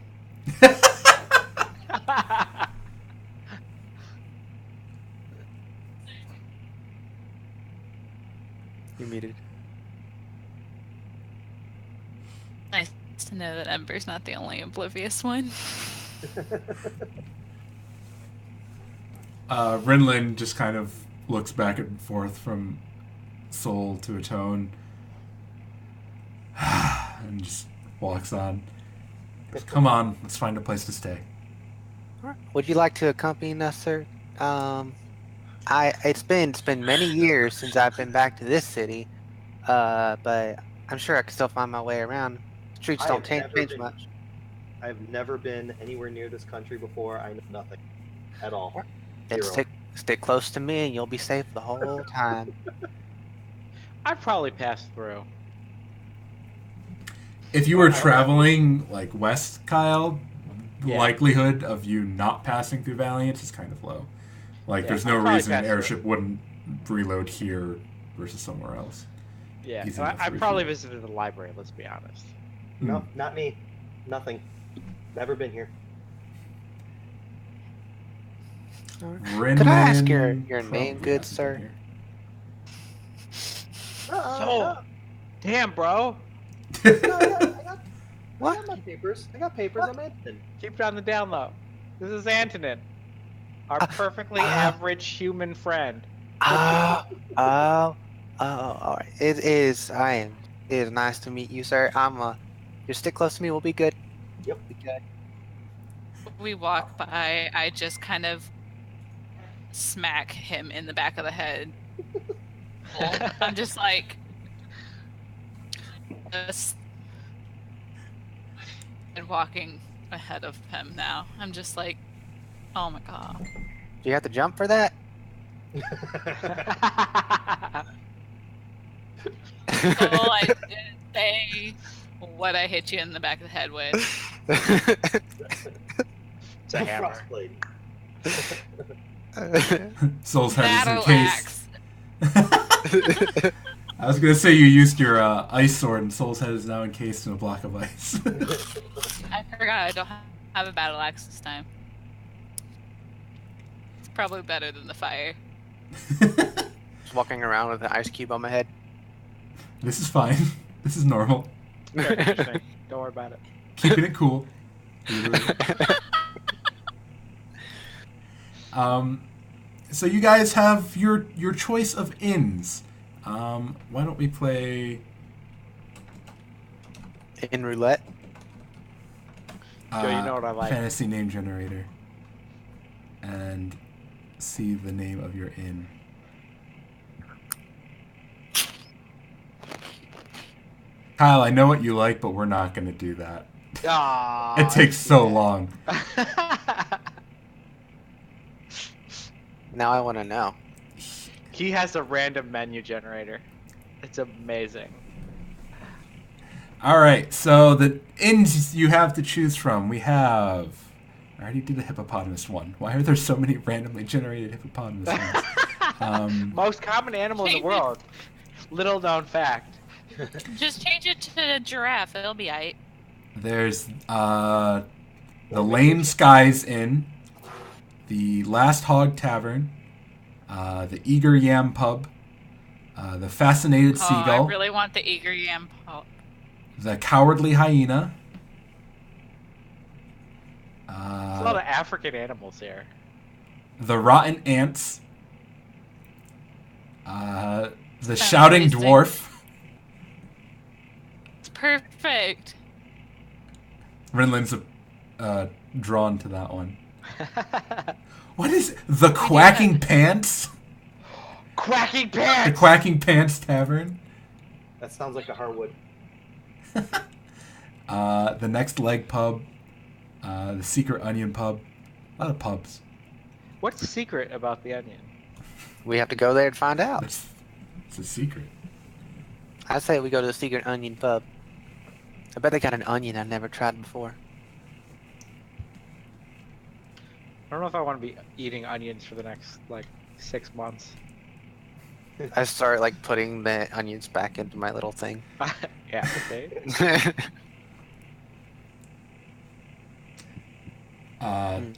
You muted. Nice to know that Ember's not the only oblivious one. Rinlin just kind of looks back and forth from Soul to Atone and just walks on. Goes, "Come on, let's find a place to stay." Would you like to accompany us, sir? It's been many years since I've been back to this city, but I'm sure I can still find my way around. Streets don't change much. I've never been anywhere near this country before. I know nothing at all. Then Zero. stick close to me, and you'll be safe the whole time. I'd probably pass through. If you were traveling like west, Kyle, the Yeah. likelihood of you not passing through Valiance is kind of low. Like, Yeah, there's I'd no probably reason an pass through. airship wouldn't reload here versus somewhere else. Yeah, Easy I enough to probably reach. visited the library. Let's be honest. No, not me. Nothing. Never been here. Could I ask your Rinlin name, probably good hasn't sir? been So, damn, bro. No, I got What? my papers. I got papers. I'm in. Keep it on the down low. This is Antonin, our perfectly average human friend. All right. It is nice to meet you, sir. Just stick close to me. We'll be good. Yep. Be good. We walk by, I just kind of smack him in the back of the head. I'm just like, and walking ahead of him now. I'm just like, oh my god. Do you have to jump for that? So I didn't say what I hit you in the back of the head with. It's a hammer. Frostblade. Soul's head is Battle encased. axe. I was gonna say you used your ice sword, and Soul's head is now encased in a block of ice. I forgot I don't have a battle axe this time. It's probably better than the fire. Just walking around with an ice cube on my head. This is fine. This is normal. Very interesting. Don't worry about it. Keeping it cool. So you guys have your choice of inns. Why don't we play In roulette. Joe, you know what I like. fantasy name generator and see the name of your inn. Kyle, I know what you like, but we're not going to do that. Ah, It takes so long. Now I want to know. He has a random menu generator. It's amazing. All right, so the inns you have to choose from. We have... I already did the hippopotamus one. Why are there so many randomly generated hippopotamus ones? Most common animal in the world. Little known fact. Just change it to a giraffe. It'll be aight. There's the Lame Skies Inn, the Last Hog Tavern, the Eager Yam Pub, the Fascinated Oh, Seagull, I really want the eager yam pulp. the Cowardly Hyena, There's a lot of African animals here. the Rotten Ants, the Sounds Shouting tasty. Dwarf. It's perfect. Rinlin's drawn to that one. What is the Quacking Pants? Quacking The pants! Quacking Pants Tavern. That sounds like a Harwood. The Next Leg Pub. The Secret Onion Pub. A lot of pubs. What's the secret about the onion? We have to go there and find out. It's a secret. I say we go to the Secret Onion Pub. I bet they got an onion I've never tried before. I don't know if I want to be eating onions for the next, 6 months. I start like putting the onions back into my little thing. Yeah, okay.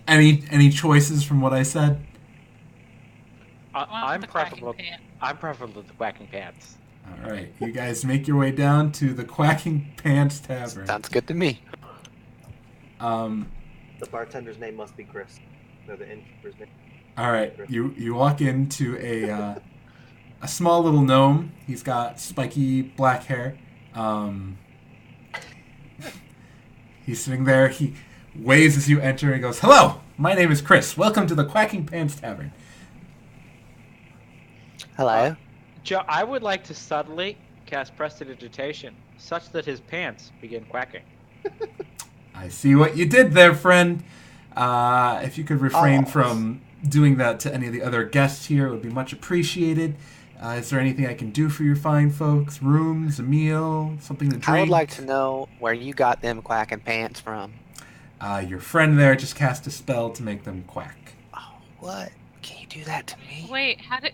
Any choices from what I said? I'm the quacking preferable. pant. I'm preferable to the quacking pants. All right, you guys make your way down to the Quacking Pants Tavern. Sounds good to me. Um, The bartender's name must be Chris. No, the innkeeper's name. all right, you walk into a small little gnome. He's got spiky black hair. He's sitting there. He waves as you enter and goes, "Hello, my name is Chris. Welcome to the Quacking Pants Tavern." Hello. Joe, I would like to subtly cast prestidigitation, such that his pants begin quacking. I see what you did there, friend. If you could refrain Oh. from doing that to any of the other guests here, it would be much appreciated. Is there anything I can do for your fine folks? Rooms, a meal, something to drink? I would like to know where you got them quacking pants from. Your friend there just cast a spell to make them quack. Oh, what? Can you do that to me? Wait, how did?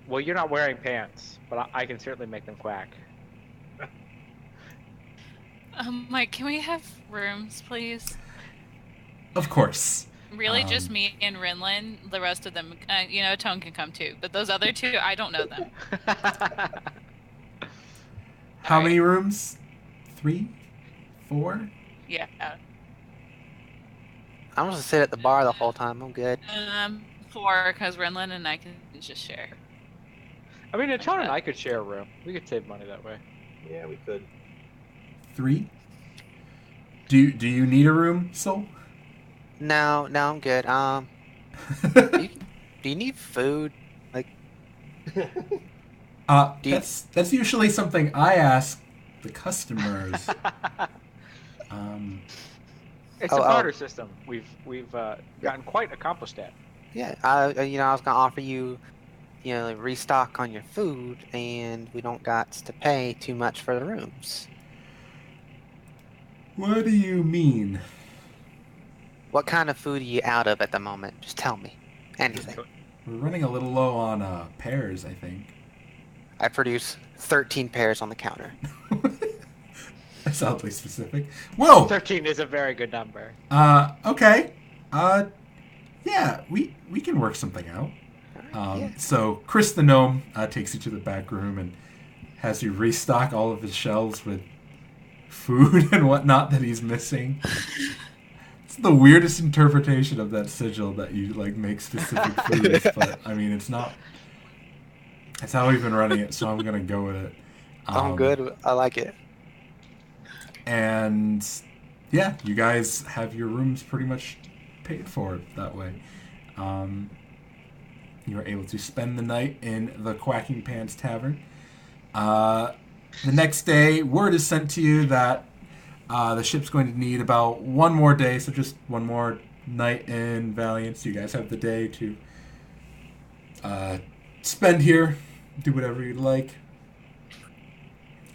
Well, you're not wearing pants, but I can certainly make them quack. Mike, can we have rooms, please? Of course. Really, just me and Rinlin. The rest of them, Tone can come too. But those other two, I don't know them. How All many rooms? 3? 4? Yeah. I'm just gonna sit at the bar the whole time. I'm good. 4, because Rinlin and I can just share. I mean, Tone and I could share a room. We could save money that way. Yeah, we could. 3? Do you need a room, Soul? No, I'm good. Do you need food? Like, Do you- That's usually something I ask the customers. It's Oh, a oh. barter system. We've gotten quite accomplished at. yeah, I was gonna offer you, restock on your food, and we don't got to pay too much for the rooms. What do you mean? What kind of food are you out of at the moment? Just tell me. Anything. We're running a little low on pears, I think. I produce 13 pairs on the counter. That's oddly specific. Whoa! 13 is a very good number. Okay. Yeah, we can work something out. Yeah. So Chris the gnome takes you to the back room and has you restock all of his shelves with food and whatnot that he's missing. It's the weirdest interpretation of that sigil that you like make specific foods, but I mean it's not. It's how we've been running it, so I'm gonna go with it. I'm good. I like it. And yeah, you guys have your rooms pretty much paid for that way. You are able to spend the night in the Quacking Pants Tavern. The next day, word is sent to you that the ship's going to need about one more day, so just one more night in Valiance. You guys have the day to spend here, do whatever you'd like.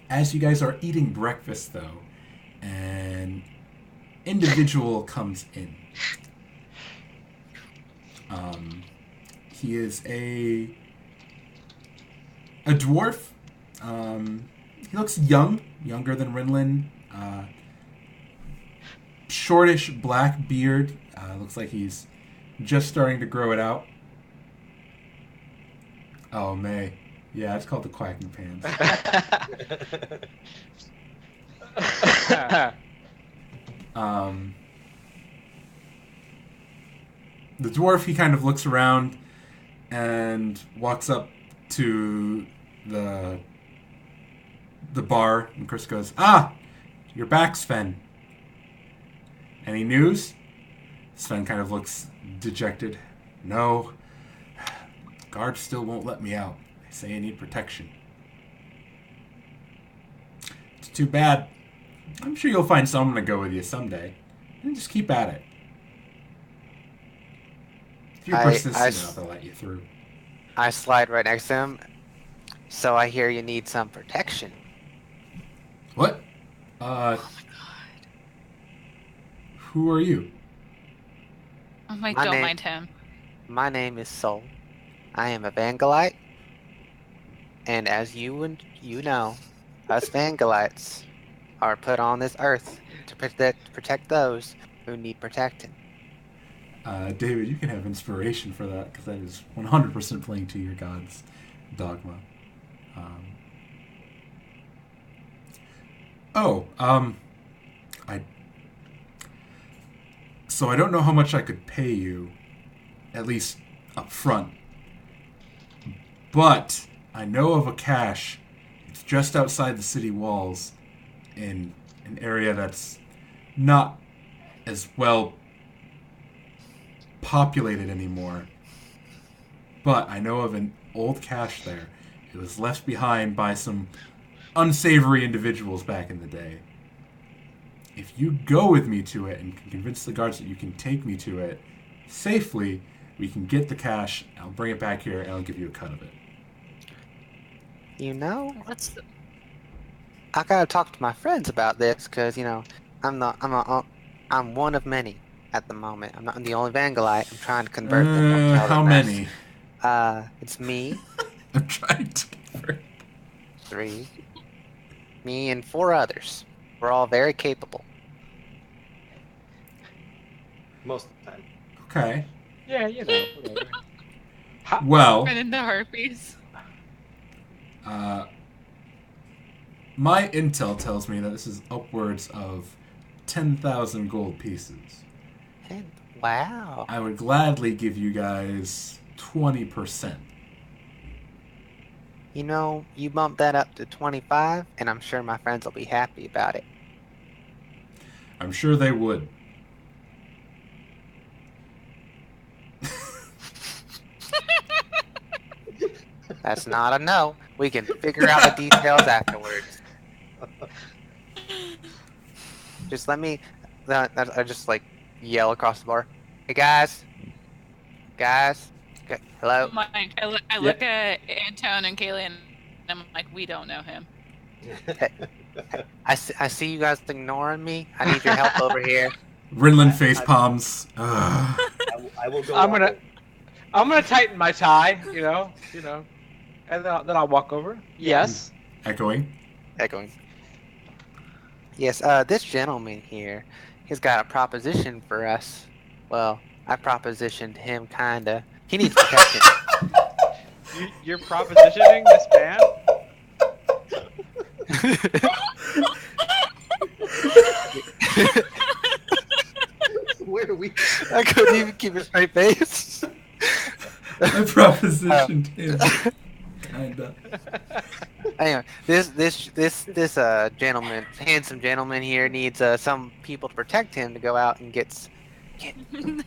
As you guys are eating breakfast, though, an individual comes in. He is a dwarf. He looks young, younger than Rinlin. Shortish black beard. Looks like he's just starting to grow it out. Oh, May. Yeah, it's called the Quacking Pants. The dwarf, he kind of looks around and walks up to the bar, and Chris goes, "Ah, you're back, Sven. Any news?" Sven kind of looks dejected. "No. Guards still won't let me out. They say I need protection. It's too bad. I'm sure you'll find someone to go with you someday. And just keep at it. If you're persistent enough, they'll let you through." I slide right next to him. So I hear you need some protection. What? Oh my god. Who are you? Oh my, My don't name- mind him. My name is Sol. I am a Vangalite. And as you know, us Vangalites are put on this earth to protect those who need protecting. David, you can have inspiration for that, because that is 100% playing to your god's dogma. So I don't know how much I could pay you, at least up front. But I know of a cache. It's just outside the city walls in an area that's not as well populated anymore. But I know of an old cache there. It was left behind by some unsavory individuals back in the day. If you go with me to it and can convince the guards that you can take me to it safely, we can get the cache, I'll bring it back here, and I'll give you a cut of it. You know, What's the... I gotta talk to my friends about this because I'm one of many at the moment. I'm not the only Vangalite. I'm trying to convert them. Don't tell How them many? It's me, I'm trying to convert. 3, me and 4 others. We're all very capable. Most of the time. Okay. Yeah, you know. Whatever. Well, Run into harpies. my intel tells me that this is upwards of 10,000 gold pieces. And, wow. I would gladly give you guys 20%. You know, you bump that up to 25, and I'm sure my friends will be happy about it. I'm sure they would. That's not a no. We can figure out the details afterwards. Just let me. I just like yell across the bar. Hey guys. Hello. Mike, I look at Antone and Kaylee and I'm like, we don't know him. I see you guys ignoring me. I need your help over here. Rinlin face palms. Ugh. I will go. I'm gonna tighten my tie, you know, And then I'll walk over. Yes. Echoing. Echoing. Yes, this gentleman here, he's got a proposition for us. Well, I propositioned him, kinda. He needs protection. You're propositioning this man? Where do we? I couldn't even keep a straight face. I propositioned him. Kinda. Anyway, this gentleman, handsome gentleman here, needs some people to protect him to go out and get.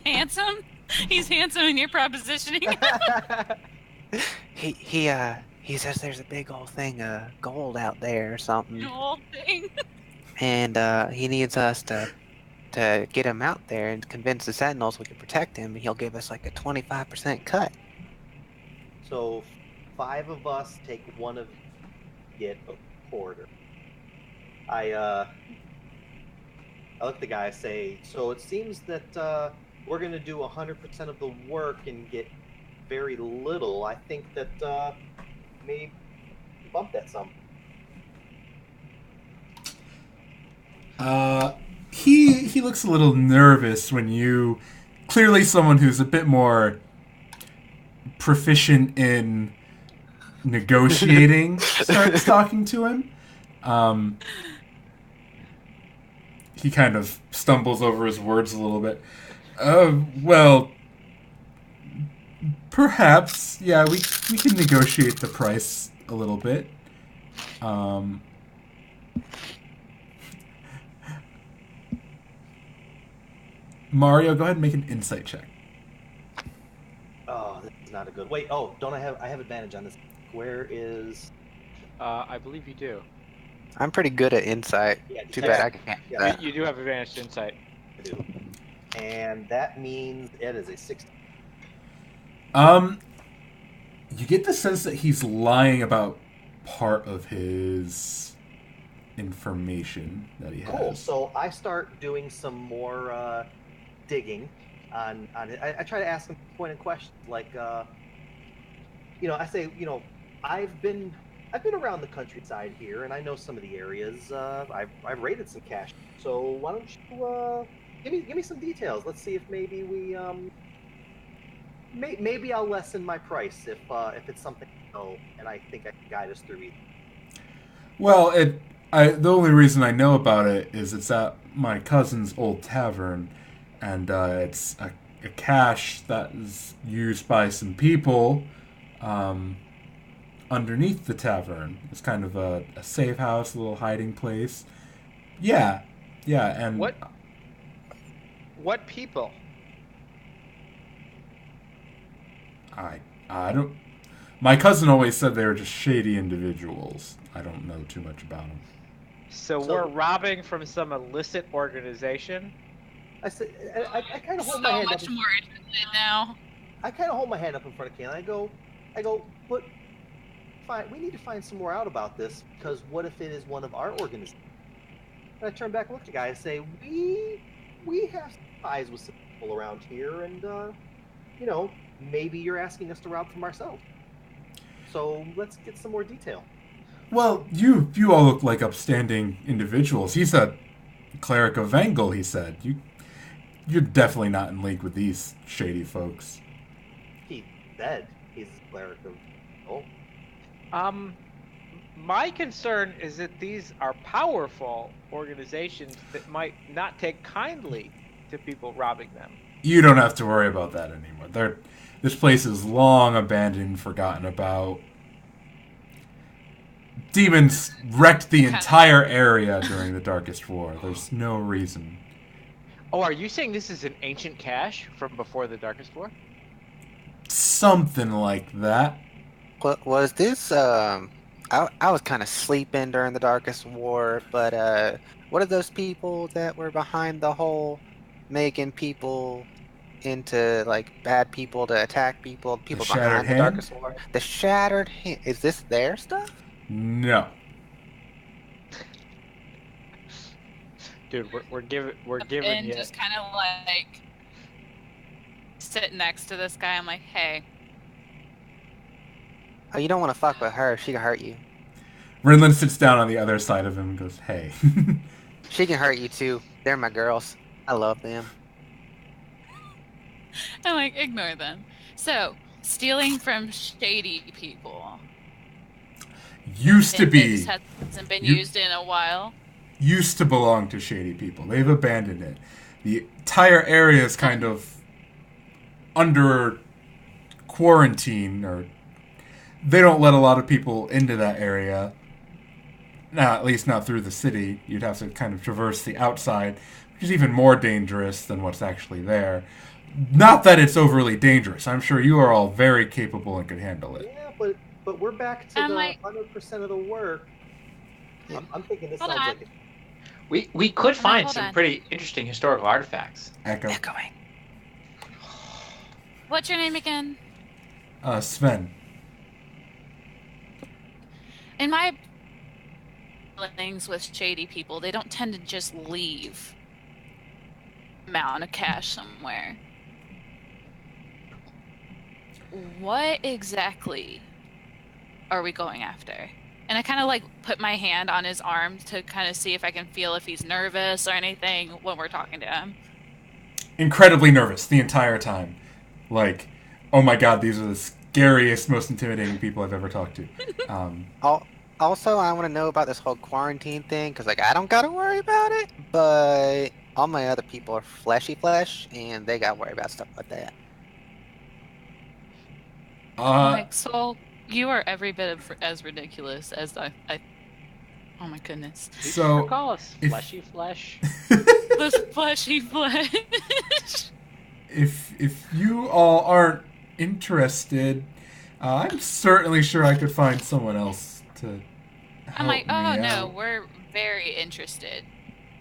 Handsome? He's handsome and you're propositioning. He says there's a big old thing of gold out there or something, The whole thing. and he needs us to get him out there and convince the Sentinels we can protect him, and he'll give us like a 25% cut. So 5 of us take one of get a quarter. I look at the guy, say, so it seems that we're gonna do 100% of the work and get very little. I think that maybe bump that some. He looks a little nervous when you, clearly someone who's a bit more proficient in negotiating, starts talking to him. He kind of stumbles over his words a little bit. Well, perhaps, yeah, we can negotiate the price a little bit. Mario, go ahead and make an insight check. Oh, this is not a good. Wait, oh, don't I have advantage on this? Where is? I believe you do. I'm pretty good at insight. Yeah, Too bad I can't. do that. You do have advantage to insight. I do. And that means it is a 60. You get the sense that he's lying about part of his information that he has. Cool. So I start doing some more digging on it. I try to ask him pointed questions, like, I say, I've been around the countryside here, and I know some of the areas. I've raided some cache. So why don't you give me some details? Let's see if maybe we maybe I'll lessen my price if it's something I know, and I think I can guide us through it. Well, the only reason I know about it is it's at my cousin's old tavern, and it's a cache that is used by some people underneath the tavern. It's kind of a safe house, a little hiding place. Yeah, and What people? I don't. My cousin always said they were just shady individuals. I don't know too much about them. So we're robbing from some illicit organization? I said, I kind of So hold my hand much up. more interested now. I kind of hold my hand up in front of Ken. I go, but fine. We need to find some more out about this, because what if it is one of our organizations? And I turn back and look at the guy and say, we have ties with some people around here, and maybe you're asking us to rob from ourselves. So let's get some more detail. Well, you all look like upstanding individuals. He's a cleric of Vangel, he said. You're definitely not in league with these shady folks. He said he's a cleric of. Oh, My concern is that these are powerful organizations that might not take kindly to people robbing them. You don't have to worry about that anymore. This place is long abandoned, forgotten about. Demons wrecked the entire area during the Darkest War. There's no reason. Oh, are you saying this is an ancient cache from before the Darkest War? Something like that. What was this? I was kind of sleeping during the Darkest War, but what are those people that were behind the whole making people into like bad people to attack people? People behind the Darkest War. The Shattered Hand. Is this their stuff? No. Dude, we're giving And you. just kind of like sit next to this guy. I'm like, hey, Oh, you don't want to fuck with her. She can hurt you. Rinlin sits down on the other side of him and goes, "Hey." She can hurt you too. They're my girls. I love them. I'm like, ignore them. So, stealing from shady people. Used to It just be. hasn't been You- used in a while. Used to belong to shady people. They've abandoned it. The entire area is kind of under quarantine, or they don't let a lot of people into that area. Now, at least not through the city. You'd have to kind of traverse the outside, which is even more dangerous than what's actually there. Not that it's overly dangerous. I'm sure you are all very capable and could handle it. Yeah, but we're back to I'm the like- 100% of the work. I'm thinking this Hold sounds on. like We could find hold some on. pretty interesting historical artifacts. Echo. Echoing. What's your name again? Sven. In my dealings with shady people, they don't tend to just leave amount of cash somewhere. What exactly are we going after? And I kind of like put my hand on his arm to kind of see if I can feel if he's nervous or anything when we're talking to him. Incredibly nervous the entire time. Like, oh my god, these are the scariest, most intimidating people I've ever talked to. Also, I want to know about this whole quarantine thing because, like, I don't gotta worry about it, but all my other people are fleshy flesh, and they gotta worry about stuff like that. Like, Soul, you are every bit of as ridiculous as I oh my goodness. So, Call us if- fleshy flesh. This fleshy flesh. if you all aren't interested, I'm certainly sure I could find someone else to help I'm like, me oh no, out. we're very interested.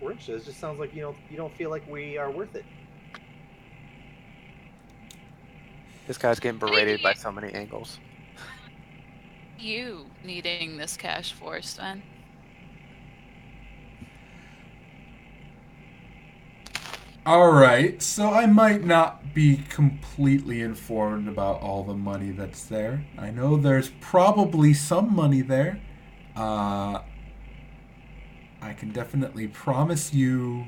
we're interested. It just sounds like you don't feel like we are worth it. This guy's getting berated by so many angles. You needing this cash for, Sven? Alright, so I might not be completely informed about all the money that's there. I know there's probably some money there. I can definitely promise you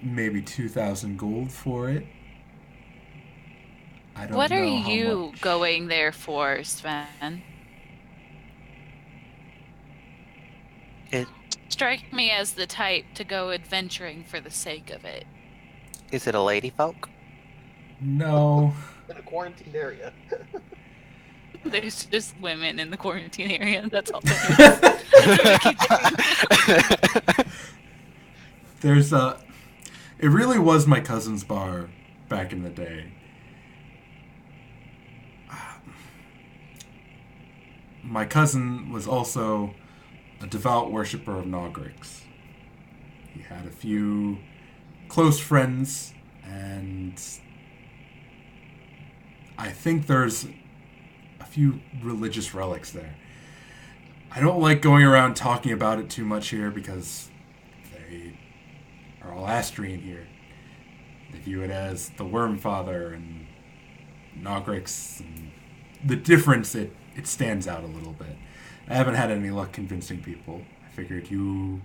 maybe 2,000 gold for it. I don't What know are how you much. going there for, Sven? It Strike me as the type to go adventuring for the sake of it. is it a lady folk? No. In a quarantined area. There's just women in the quarantine area. That's all there is. There's a. It really was my cousin's bar back in the day. My cousin was also a devout worshiper of Nogrix. He had a few close friends, and I think there's a few religious relics there. I don't like going around talking about it too much here because they are all Astrian here. They view it as the Worm Father and Nogrix, and the difference, it stands out a little bit. I haven't had any luck convincing people. I figured you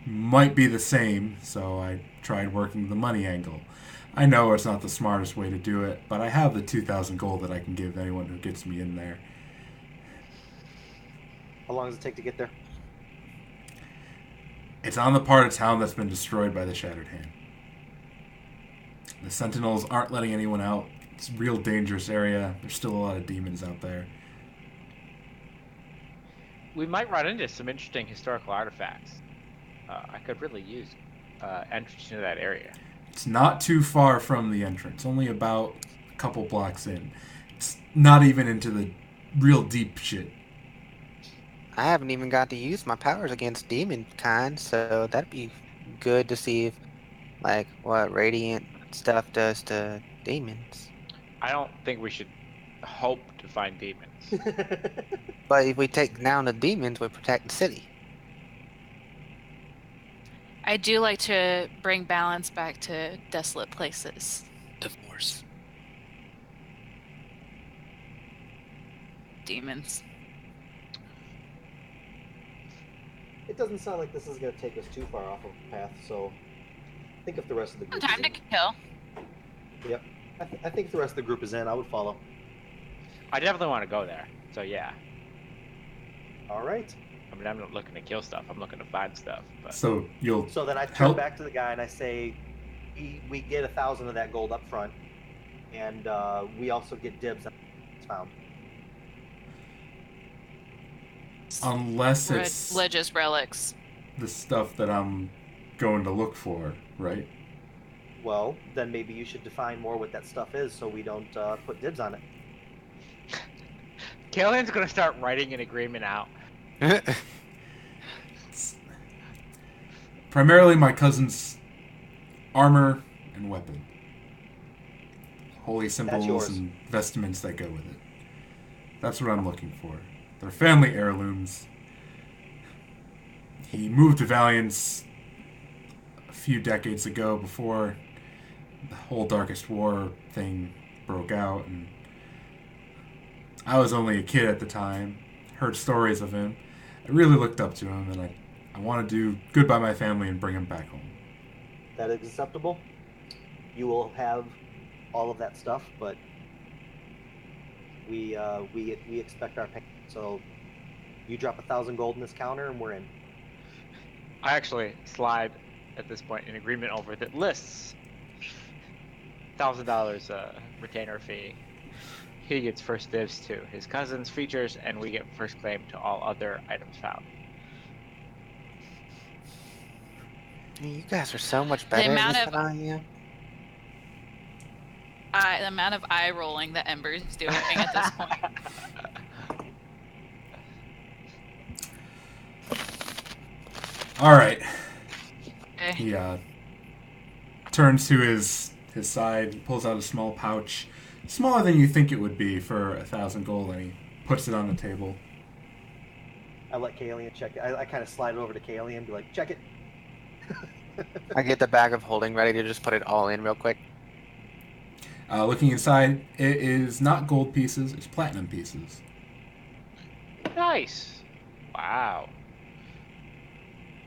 might be the same, so I tried working the money angle. I know it's not the smartest way to do it, but I have the 2,000 gold that I can give anyone who gets me in there. How long does it take to get there? It's on the part of town that's been destroyed by the Shattered Hand. The Sentinels aren't letting anyone out. It's a real dangerous area. There's still a lot of demons out there. We might run into some interesting historical artifacts. I could really use entrance into that area. It's not too far from the entrance, only about a couple blocks in. It's not even into the real deep shit. I haven't even got to use my powers against demon kind, so that'd be good to see if, like, what radiant stuff does to demons. I don't think we should hope to find demons. But if we take down the demons, we protect the city. I do like to bring balance back to desolate places. Divorce. demons. It doesn't sound like this is going to take us too far off of the path, so I think if the rest of the group Time is to in, kill. yep. I think if the rest of the group is in, I would follow. I definitely want to go there. So yeah. All right. I mean, I'm not looking to kill stuff. I'm looking to find stuff. But So you'll So then I turn help. back to the guy and I say, we get 1,000 of that gold up front, and we also get dibs on what's found. Unless it's Religious relics. the stuff that I'm going to look for, right? Well, then maybe you should define more what that stuff is so we don't put dibs on it. Killian's gonna start writing an agreement out. Primarily my cousin's armor and weapon. Holy symbols yours. and vestments that go with it. That's what I'm looking for. They're family heirlooms. He moved to Valiance a few decades ago before the whole Darkest War thing broke out, and I was only a kid at the time, heard stories of him. I really looked up to him, and I want to do good by my family and bring him back home. That is acceptable. You will have all of that stuff, but we expect our payment. So you drop 1,000 gold in this counter, and we're in. I actually slide at this point an agreement over that lists $1,000 retainer fee. He gets first dibs to his cousin's features, and we get first claim to all other items found. You guys are so much better at this than I am. The amount of eye rolling that Ember's doing at this point. All right. Okay. He turns to his side, pulls out a small pouch, smaller than you think it would be for 1,000 gold, and he puts it on the table. I let Kalian check it. I kind of slide it over to Kalian and be like, check it. I get the bag of holding ready to just put it all in real quick. Looking inside, it is not gold pieces, it's platinum pieces. Nice. Wow.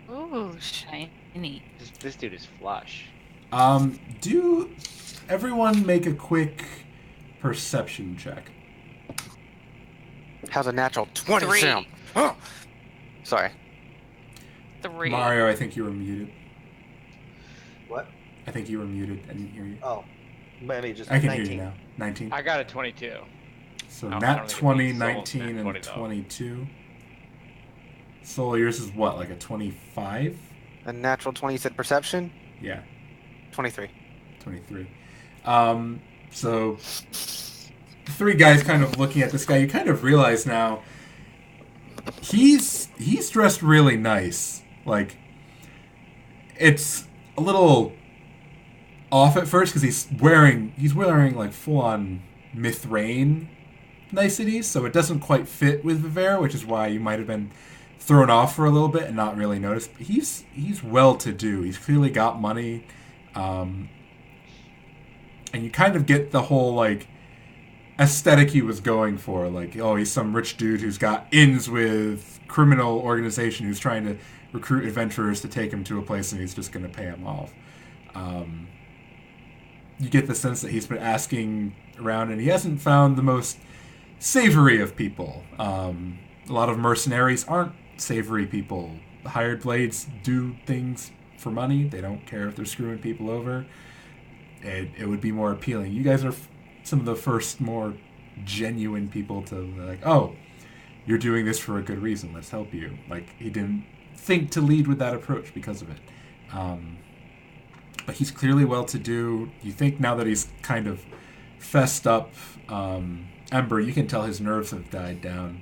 Ooh, shiny. This dude is flush. Do everyone make a quick perception check. How's a natural 20 3. sound? Oh! Sorry. 3. Mario, I think you were muted. What? I think you were muted. I didn't hear you. Oh, maybe just I can 19. hear you now. 19. I got a 22. So I don't nat think it 20, beats Soul's 19, nat and 20 though. 22. Soul, yours is what, like a 25? A natural 20 said perception? Yeah, 23. 23. So the three guys kind of looking at this guy, you kind of realize now he's dressed really nice. Like, it's a little off at first because he's wearing like full on Mithrain niceties, so it doesn't quite fit with Vivera, which is why you might have been thrown off for a little bit and not really noticed. But he's well to do. He's clearly got money, and you kind of get the whole like aesthetic he was going for. Like, oh, he's some rich dude who's got ins with criminal organization who's trying to recruit adventurers to take him to a place, and he's just going to pay him off. You get the sense that he's been asking around, and he hasn't found the most savory of people. A lot of mercenaries aren't savory people. The hired blades do things for money. They don't care if they're screwing people over. It would be more appealing. You guys are some of the first more genuine people to like, oh, you're doing this for a good reason. Let's help you. Like, he didn't think to lead with that approach because of it. But he's clearly well-to-do. You think now that he's kind of fessed up Ember, you can tell his nerves have died down.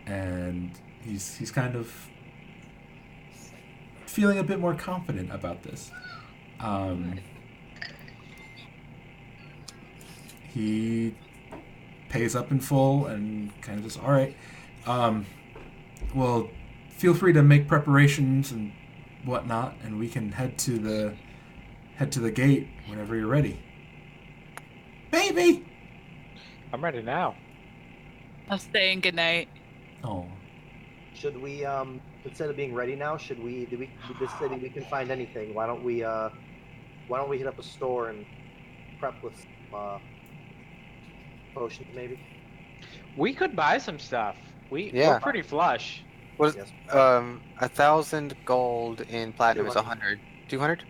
And he's kind of feeling a bit more confident about this. He pays up in full and kind of just, all right, well, feel free to make preparations and whatnot, and we can head to the gate whenever you're ready. Baby! I'm ready now. I'm saying goodnight. Oh. Should we instead of being ready now, should we? This city we can find anything. Why don't we hit up a store and prep with some potions maybe? We could buy some stuff. We're Yeah. pretty flush. What is, Yes. 1,000 gold in platinum is 200. 100. 200?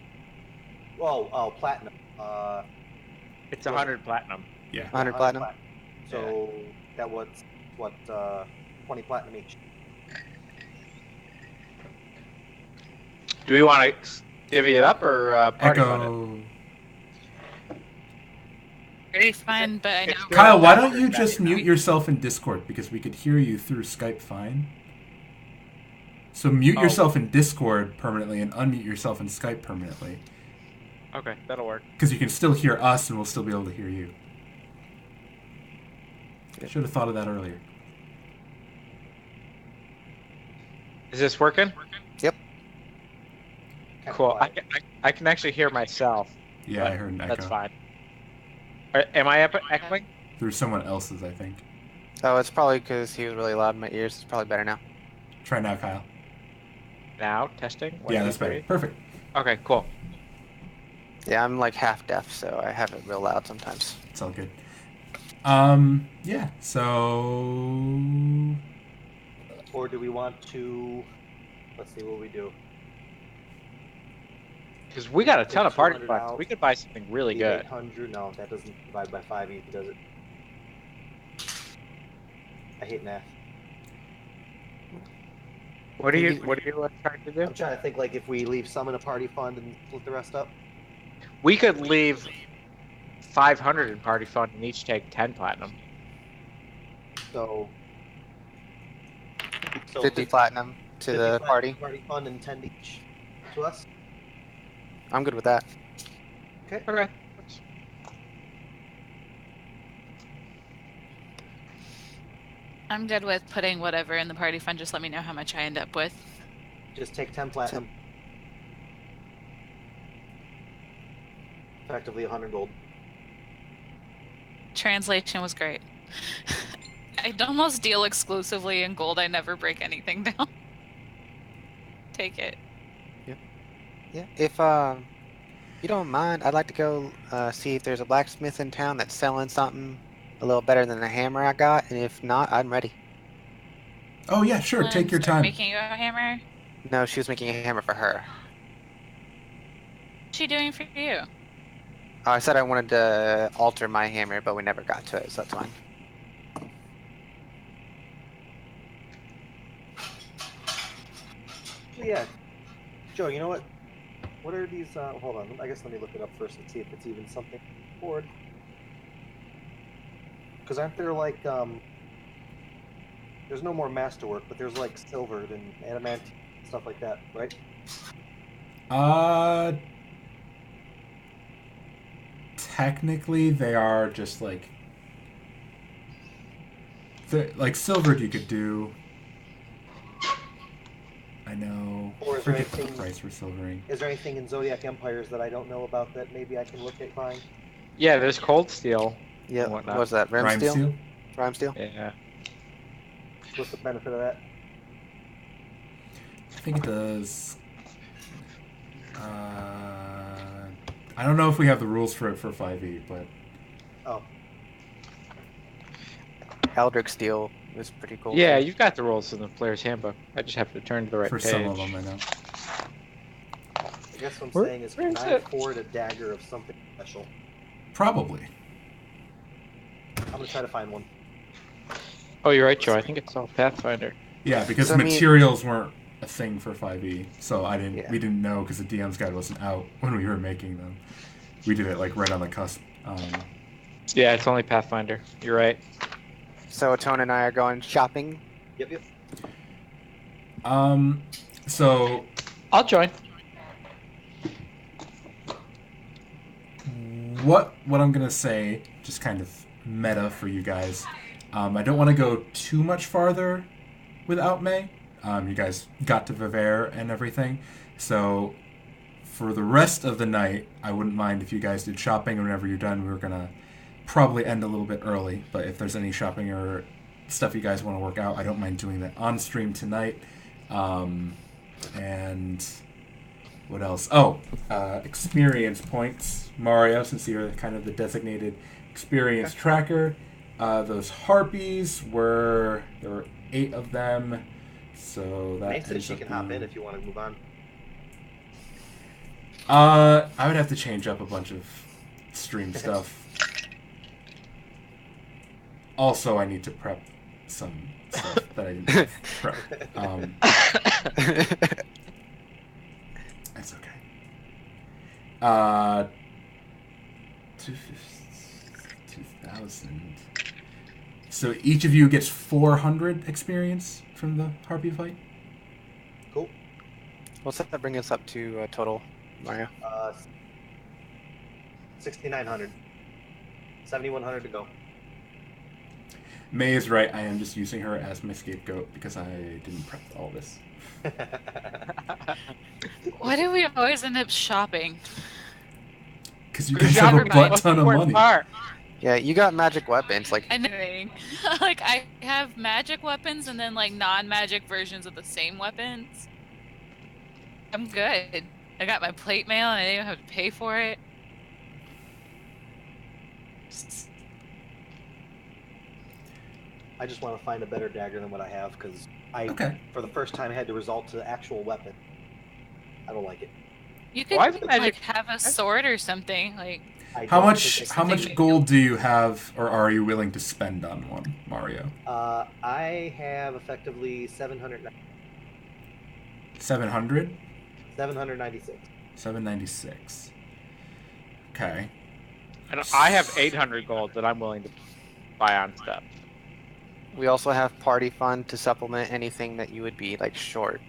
Oh, platinum. It's Was it? 100 platinum. Yeah. 100 platinum? So that was what 20 platinum each. Do we want to divvy it up or party fund it? Echo. Pretty fun, but I know. It's good. Kyle, why don't you just mute yourself in Discord because we could hear you through Skype fine. So mute Oh. yourself in Discord permanently and unmute yourself in Skype permanently Okay, that'll work. because you can still hear us and we'll still be able to hear you. Should have thought of that earlier. Is this working? Yep. Kinda Cool. quiet. I can actually hear myself. Yeah, I heard an echo. That's fine. Am I echoing? Through someone else's, I think. Oh, it's probably because he was really loud in my ears. It's probably better now. Try now, Kyle. Now, testing. One, Yeah, two, that's better. three. Perfect. Okay, cool. Yeah, I'm like half deaf, so I have it real loud sometimes. It's all good. Yeah, so... Or do we want to? Let's see what we do. Because we got a ton of party 200 funds. out. We could buy something really good. 800. No, that doesn't divide by 5 either, does it? I hate math. What are you trying to do? I'm trying to think like if we leave some in a party fund and split the rest up. We could leave 500 in party fund and each take 10 platinum. So 50 platinum to 50 the platinum party. Party fund and 10 each to us. I'm good with that. Okay. I'm good with putting whatever in the party fund. Just let me know how much I end up with. Just take 10 platinum. Effectively 100 gold. Translation was great. I'd almost deal exclusively in gold. I never break anything down. Take it. Yeah. If you don't mind, I'd like to go see if there's a blacksmith in town that's selling something a little better than the hammer I got, and if not, I'm ready. Oh, yeah, sure. Take your time. Making you a hammer? No, she was making a hammer for her. What's she doing for you? I said I wanted to alter my hammer, but we never got to it, so that's fine. Yeah. Joe, you know what? What are these? Hold on. I guess let me look it up first and see if it's even something board. Because aren't there like there's no more masterwork, but there's like silvered and adamant stuff like that, right? Technically, they are just like silvered. You could do. I know. Or is there Forget the anything- price for silvering. Is there anything in Zodiac Empires that I don't know about that maybe I can look at buying? Yeah, there's cold steel. Yeah. And whatnot. What's that? Rime Rhyme steel? steel? Rime steel? Yeah. What's the benefit of that? I think it does. I don't know if we have the rules for it for 5e, but Oh, Eldrick steel is pretty cool. Yeah, too. you've got the rules in the player's handbook. I just have to turn to the right for page. some of them, I know. I guess what I'm Where- saying is, where can is I it? afford a dagger of something special? Probably. I'm gonna try to find one. Oh, you're right, Joe. I think it's all Pathfinder. Yeah, because So, I mean- materials weren't a thing for 5e, so Yeah. we didn't know because the DM's guide wasn't out when we were making them. We did it like right on the cusp. Yeah, it's only Pathfinder. You're right. So Tone and I are going shopping. Yep. So I'll join. what I'm gonna say, just kind of meta for you guys. I don't want to go too much farther without May. You guys got to Viver and everything, so for the rest of the night, I wouldn't mind if you guys did shopping. And whenever you're done, we were gonna probably end a little bit early. But if there's any shopping or stuff you guys want to work out, I don't mind doing that on stream tonight. And what else? Oh, experience points. Mario, since you're kind of the designated experience tracker. Those harpies there were 8 of them. So that Nate said ends she up can hop in being- if you want to move on. I would have to change up a bunch of stream stuff. Also, I need to prep some stuff that I didn't have prep. That's okay. 2,000. So each of you gets 400 experience from the harpy fight? Cool. What's that bring us up to total, Mario? 6,900. 7,100 to go. May is right. I am just using her as my scapegoat because I didn't prep all this. Why do we always end up shopping? Because you guys have a butt ton of money. Yeah, you got magic weapons. Like, I know. Like, I have magic weapons and then, like, non-magic versions of the same weapons. I'm good. I got my plate mail and I didn't even have to pay for it. I just want to find a better dagger than what I have because Okay. for the first time, had to resort to actual weapon. I don't like it. You could, Why is it like, magic- have a sword or something. Like, I How don't much think I how can- much gold do you have, or are you willing to spend on one, Mario? I have effectively 700, 700? 796. 796. Okay. And I have 800 gold that I'm willing to buy on stuff. we also have party fund to supplement anything that you would be like short,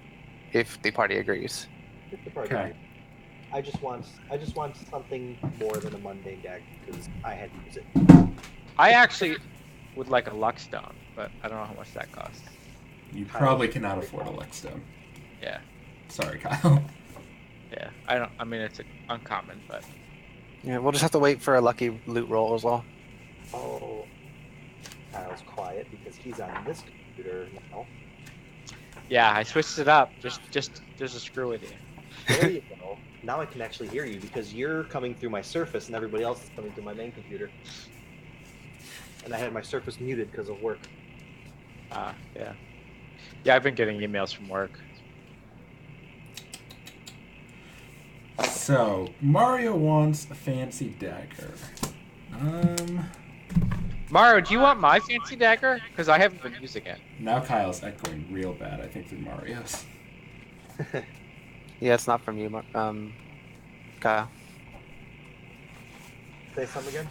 if the party agrees. If the party Okay. agrees. I just want something more than a mundane dagger because I had to use it. I actually would like a luck stone, but I don't know how much that costs. You probably cannot afford a Luckstone. Yeah, Sorry, Kyle. yeah. I mean, it's uncommon, but Yeah, we'll just have to wait for a lucky loot roll as well. Oh, Kyle's quiet because he's on this computer now. yeah, I switched it up just to screw with you. There you go. Now I can actually hear you because you're coming through my Surface and everybody else is coming through my main computer. And I had my Surface muted because of work. Yeah. Yeah, I've been getting emails from work. So, Mario wants a fancy dagger. Mario, do you want my fancy dagger? Because I haven't been using it. Now Kyle's echoing real bad, I think, through Mario's. Yeah, it's not from you, Kyle. Say something again?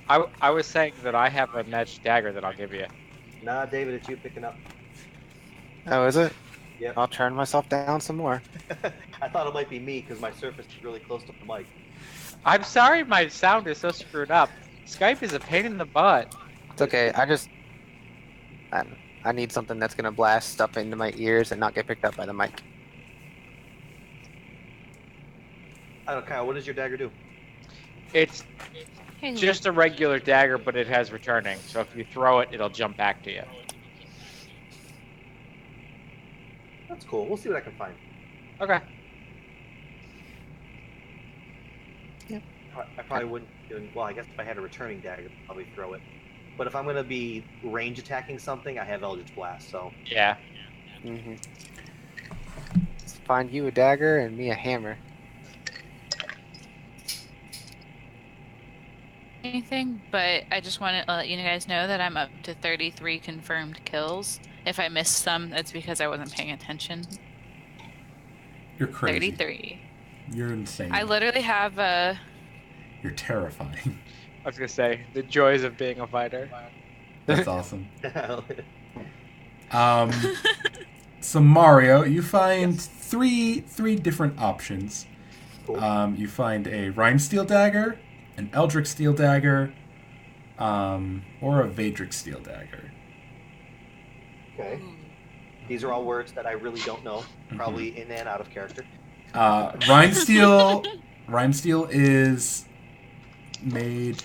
I was saying that I have a magic dagger that I'll give you. Nah, David, it's you picking up. Oh, is it? Yep. I'll turn myself down some more. I thought it might be me because my Surface is really close to the mic. I'm sorry my sound is so screwed up. Skype is a pain in the butt. It's okay. I need something that's gonna blast stuff into my ears and not get picked up by the mic. I don't know, Kyle, what does your dagger do? It's hey, just a regular dagger, but it has returning. So if you throw it, it'll jump back to you. That's cool. We'll see what I can find. Okay. I probably wouldn't. Well, I guess if I had a returning dagger, I'd probably throw it. But if I'm going to be range attacking something, I have Eldritch Blast, so. Yeah. Mm-hmm. Let's find you a dagger and me a hammer. anything, but I just want to let you guys know that I'm up to 33 confirmed kills. If I missed some, that's because I wasn't paying attention. You're crazy. 33. You're insane. I literally have a. You're terrifying. I was gonna say the joys of being a fighter. That's awesome. So Mario, you find three different options. Cool. You find a Rhyme Steel Dagger, an Eldritch Steel Dagger, or a Vadric Steel Dagger. Okay. These are all words that I really don't know. Probably in and out of character. Rhyme Steel is made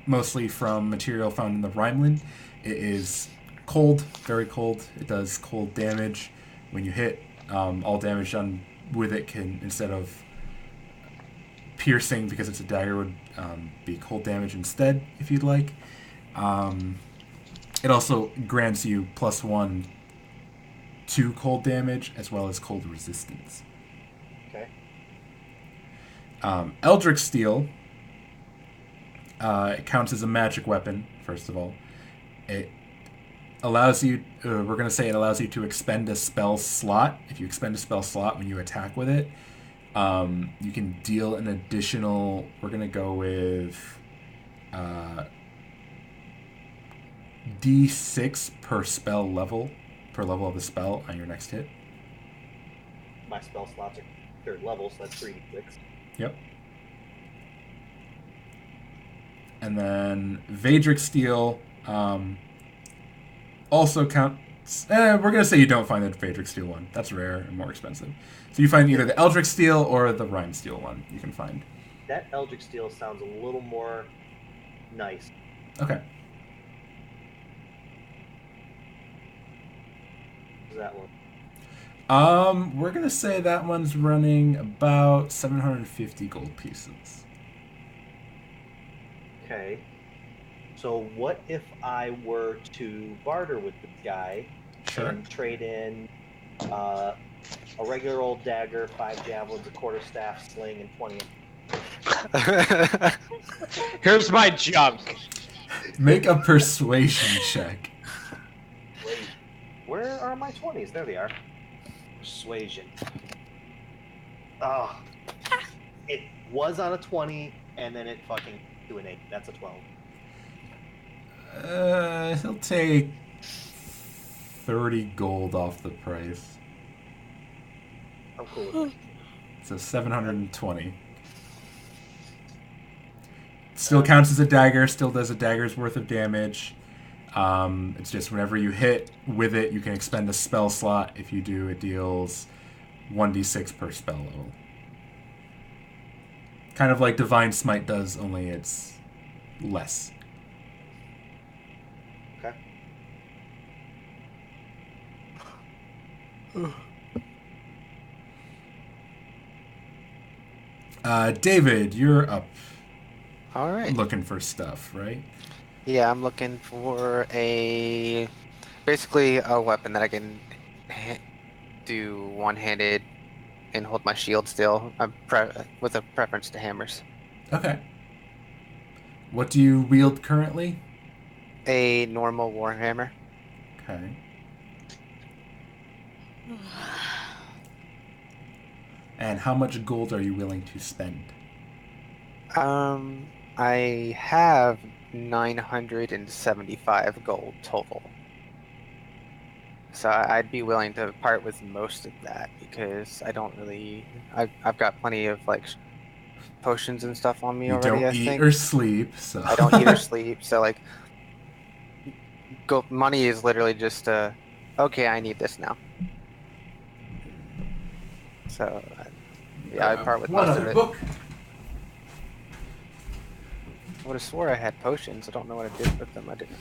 mostly from material found in the Rhineland. It is cold, very cold. It does cold damage. When you hit, all damage done with it can, instead of piercing because it's a dagger, would be cold damage instead, if you'd like. It also grants you +1 to cold damage as well as cold resistance. Okay. Eldritch Steel, it counts as a magic weapon, first of all. It allows you, we're going to say it allows you to expend a spell slot. If you expend a spell slot when you attack with it, you can deal an additional, we're going to go with D6 per spell level, per level of the spell on your next hit. My spell slots are third level, so that's 3d6. Yep. And then Vadric Steel also counts. We're going to say you don't find the Vadric Steel one. That's rare and more expensive. So you find either the Eldritch Steel or the Rhyme Steel one you can find. That Eldritch Steel sounds a little more nice. Okay. What is that one? We're going to say that one's running about 750 gold pieces. Okay. So what if I were to barter with this guy Sure. and trade in a regular old dagger, 5 javelins, a quarterstaff, sling, and 20. Here's my junk. Make a persuasion check. Wait, where are my 20s? There they are. Persuasion. Oh, it was on a 20, and then it fucking to an 8. That's a 12. He'll take 30 gold off the price. I'm cool with it. So 720. Still counts as a dagger, still does a dagger's worth of damage. It's just whenever you hit with it, you can expend a spell slot. If you do, it deals 1d6 per spell level. Kind of like Divine Smite does, only it's less. Okay. David, you're up. All right. Looking for stuff, right? Yeah, I'm looking for basically a weapon that I can do one-handed and hold my shield still, with a preference to hammers. Okay. What do you wield currently? A normal warhammer. Okay. And how much gold are you willing to spend? I have 975 gold total. So I'd be willing to part with most of that because I don't really. I've got plenty of like potions and stuff on me You already. don't I eat think or sleep, so I don't eat or sleep. So like, money is literally just okay. I need this now. So yeah, I'd part with one most of other it. book. I would have swore I had potions. I don't know what I did with them. I didn't.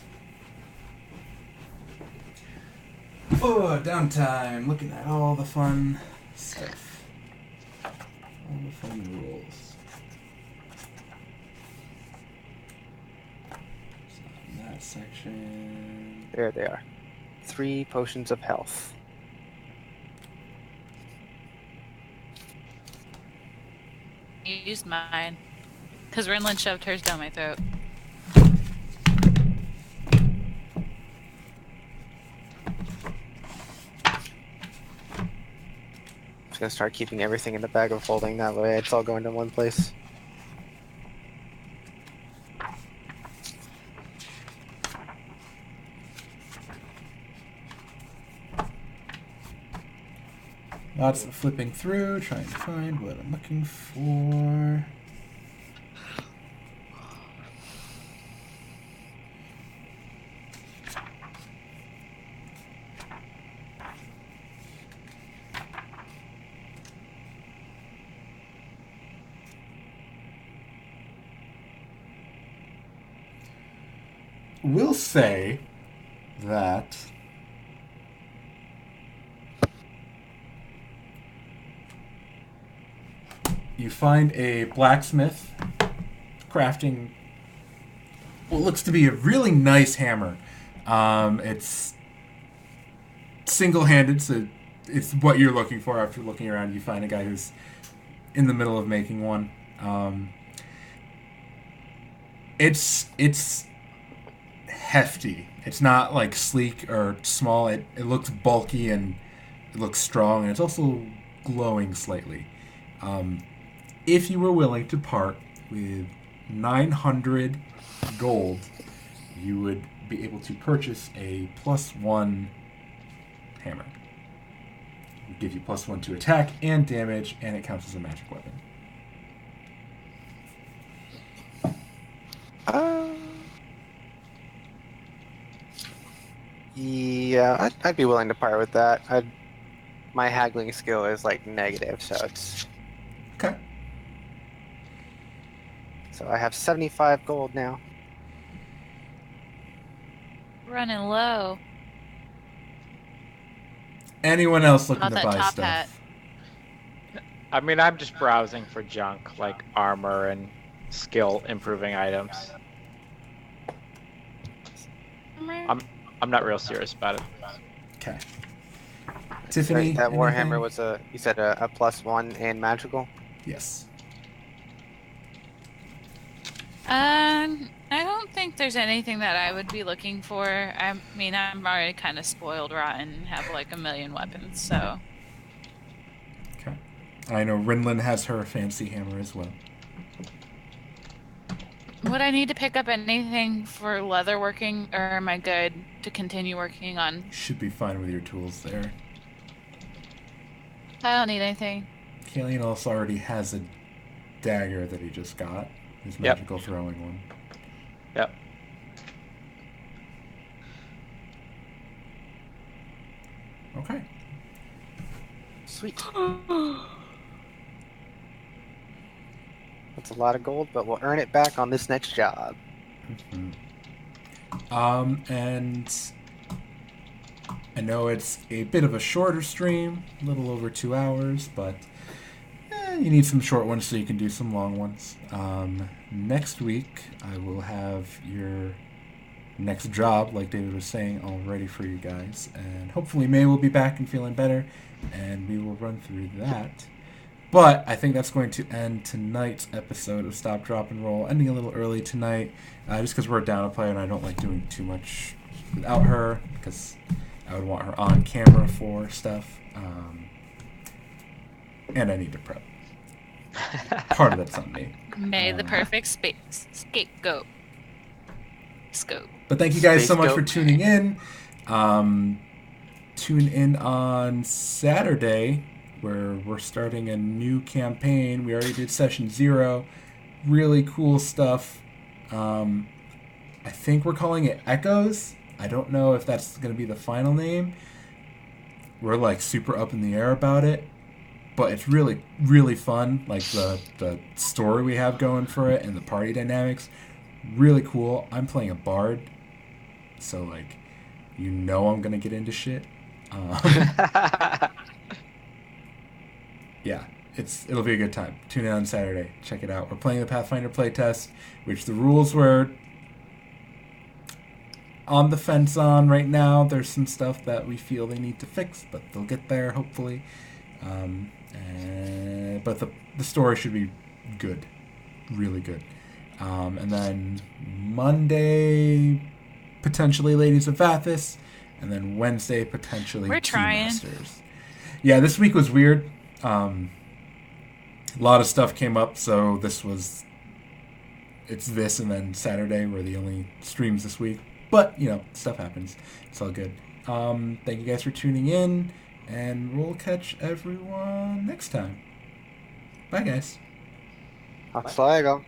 Oh, downtime. Looking at all the fun stuff. All the fun rules. So in that section. There they are. 3 potions of health. You used mine. Because Rinlin shoved hers down my throat. I'm just gonna start keeping everything in the bag of holding. That way it's all going to one place. Lots of flipping through, trying to find what I'm looking for. we'll say that you find a blacksmith crafting what looks to be a really nice hammer. It's single-handed, so it's what you're looking for. After looking around, you find a guy who's in the middle of making one. It's hefty. It's not like sleek or small. It looks bulky and it looks strong, and it's also glowing slightly. If you were willing to part with 900 gold, you would be able to purchase a +1 hammer. It would give you +1 to attack and damage, and it counts as a magic weapon. Yeah, I'd be willing to part with that. My haggling skill is like negative, so it's. Okay. So I have 75 gold now. Running low. Anyone else looking Not to that buy top stuff? hat. I mean, I'm just browsing for junk like armor and skill improving items. I'm not real serious about it. Okay. Tiffany, That anything? Warhammer was you said a +1 and magical? Yes. I don't think there's anything that I would be looking for. I mean, I'm already kind of spoiled rotten and have like a million weapons, so. Okay. I know Rinlin has her fancy hammer as well. Would I need to pick up anything for leather working, or am I good to continue working on? Should be fine with your tools there. I don't need anything. Kalian also already has a dagger that he just got. His Yep. magical throwing one. Yep. Okay. Sweet. That's a lot of gold, but we'll earn it back on this next job. And I know it's a bit of a shorter stream, a little over 2 hours, but you need some short ones so you can do some long ones. Next week, I will have your next job, like David was saying, all ready for you guys. And hopefully May will be back and feeling better, and we will run through that. But I think that's going to end tonight's episode of Stop, Drop, and Roll, ending a little early tonight, just because we're down a player and I don't like doing too much without her, because I would want her on camera for stuff. And I need to prep. Part of that's on me. May the perfect scapegoat. Scope. But thank you guys so much Space for goat. tuning in. Tune in on Saturday, where we're starting a new campaign. We already did session 0. Really cool stuff. I think we're calling it Echoes. I don't know if that's going to be the final name. We're like super up in the air about it. But it's really, really fun. Like the story we have going for it and the party dynamics. Really cool. I'm playing a bard. So like, I'm going to get into shit. Yeah, it'll be a good time. Tune in on Saturday. Check it out. We're playing the Pathfinder playtest, which the rules were on the fence on right now. There's some stuff that we feel they need to fix, but they'll get there hopefully. But the story should be good, really good. And then Monday, potentially Ladies of Vathis, and then Wednesday, potentially We're Two trying. Masters. Yeah, this week was weird. A lot of stuff came up, so it's this, and then Saturday were the only streams this week. But, stuff happens. It's all good. Thank you guys for tuning in, and we'll catch everyone next time. Bye, guys. Hasta luego.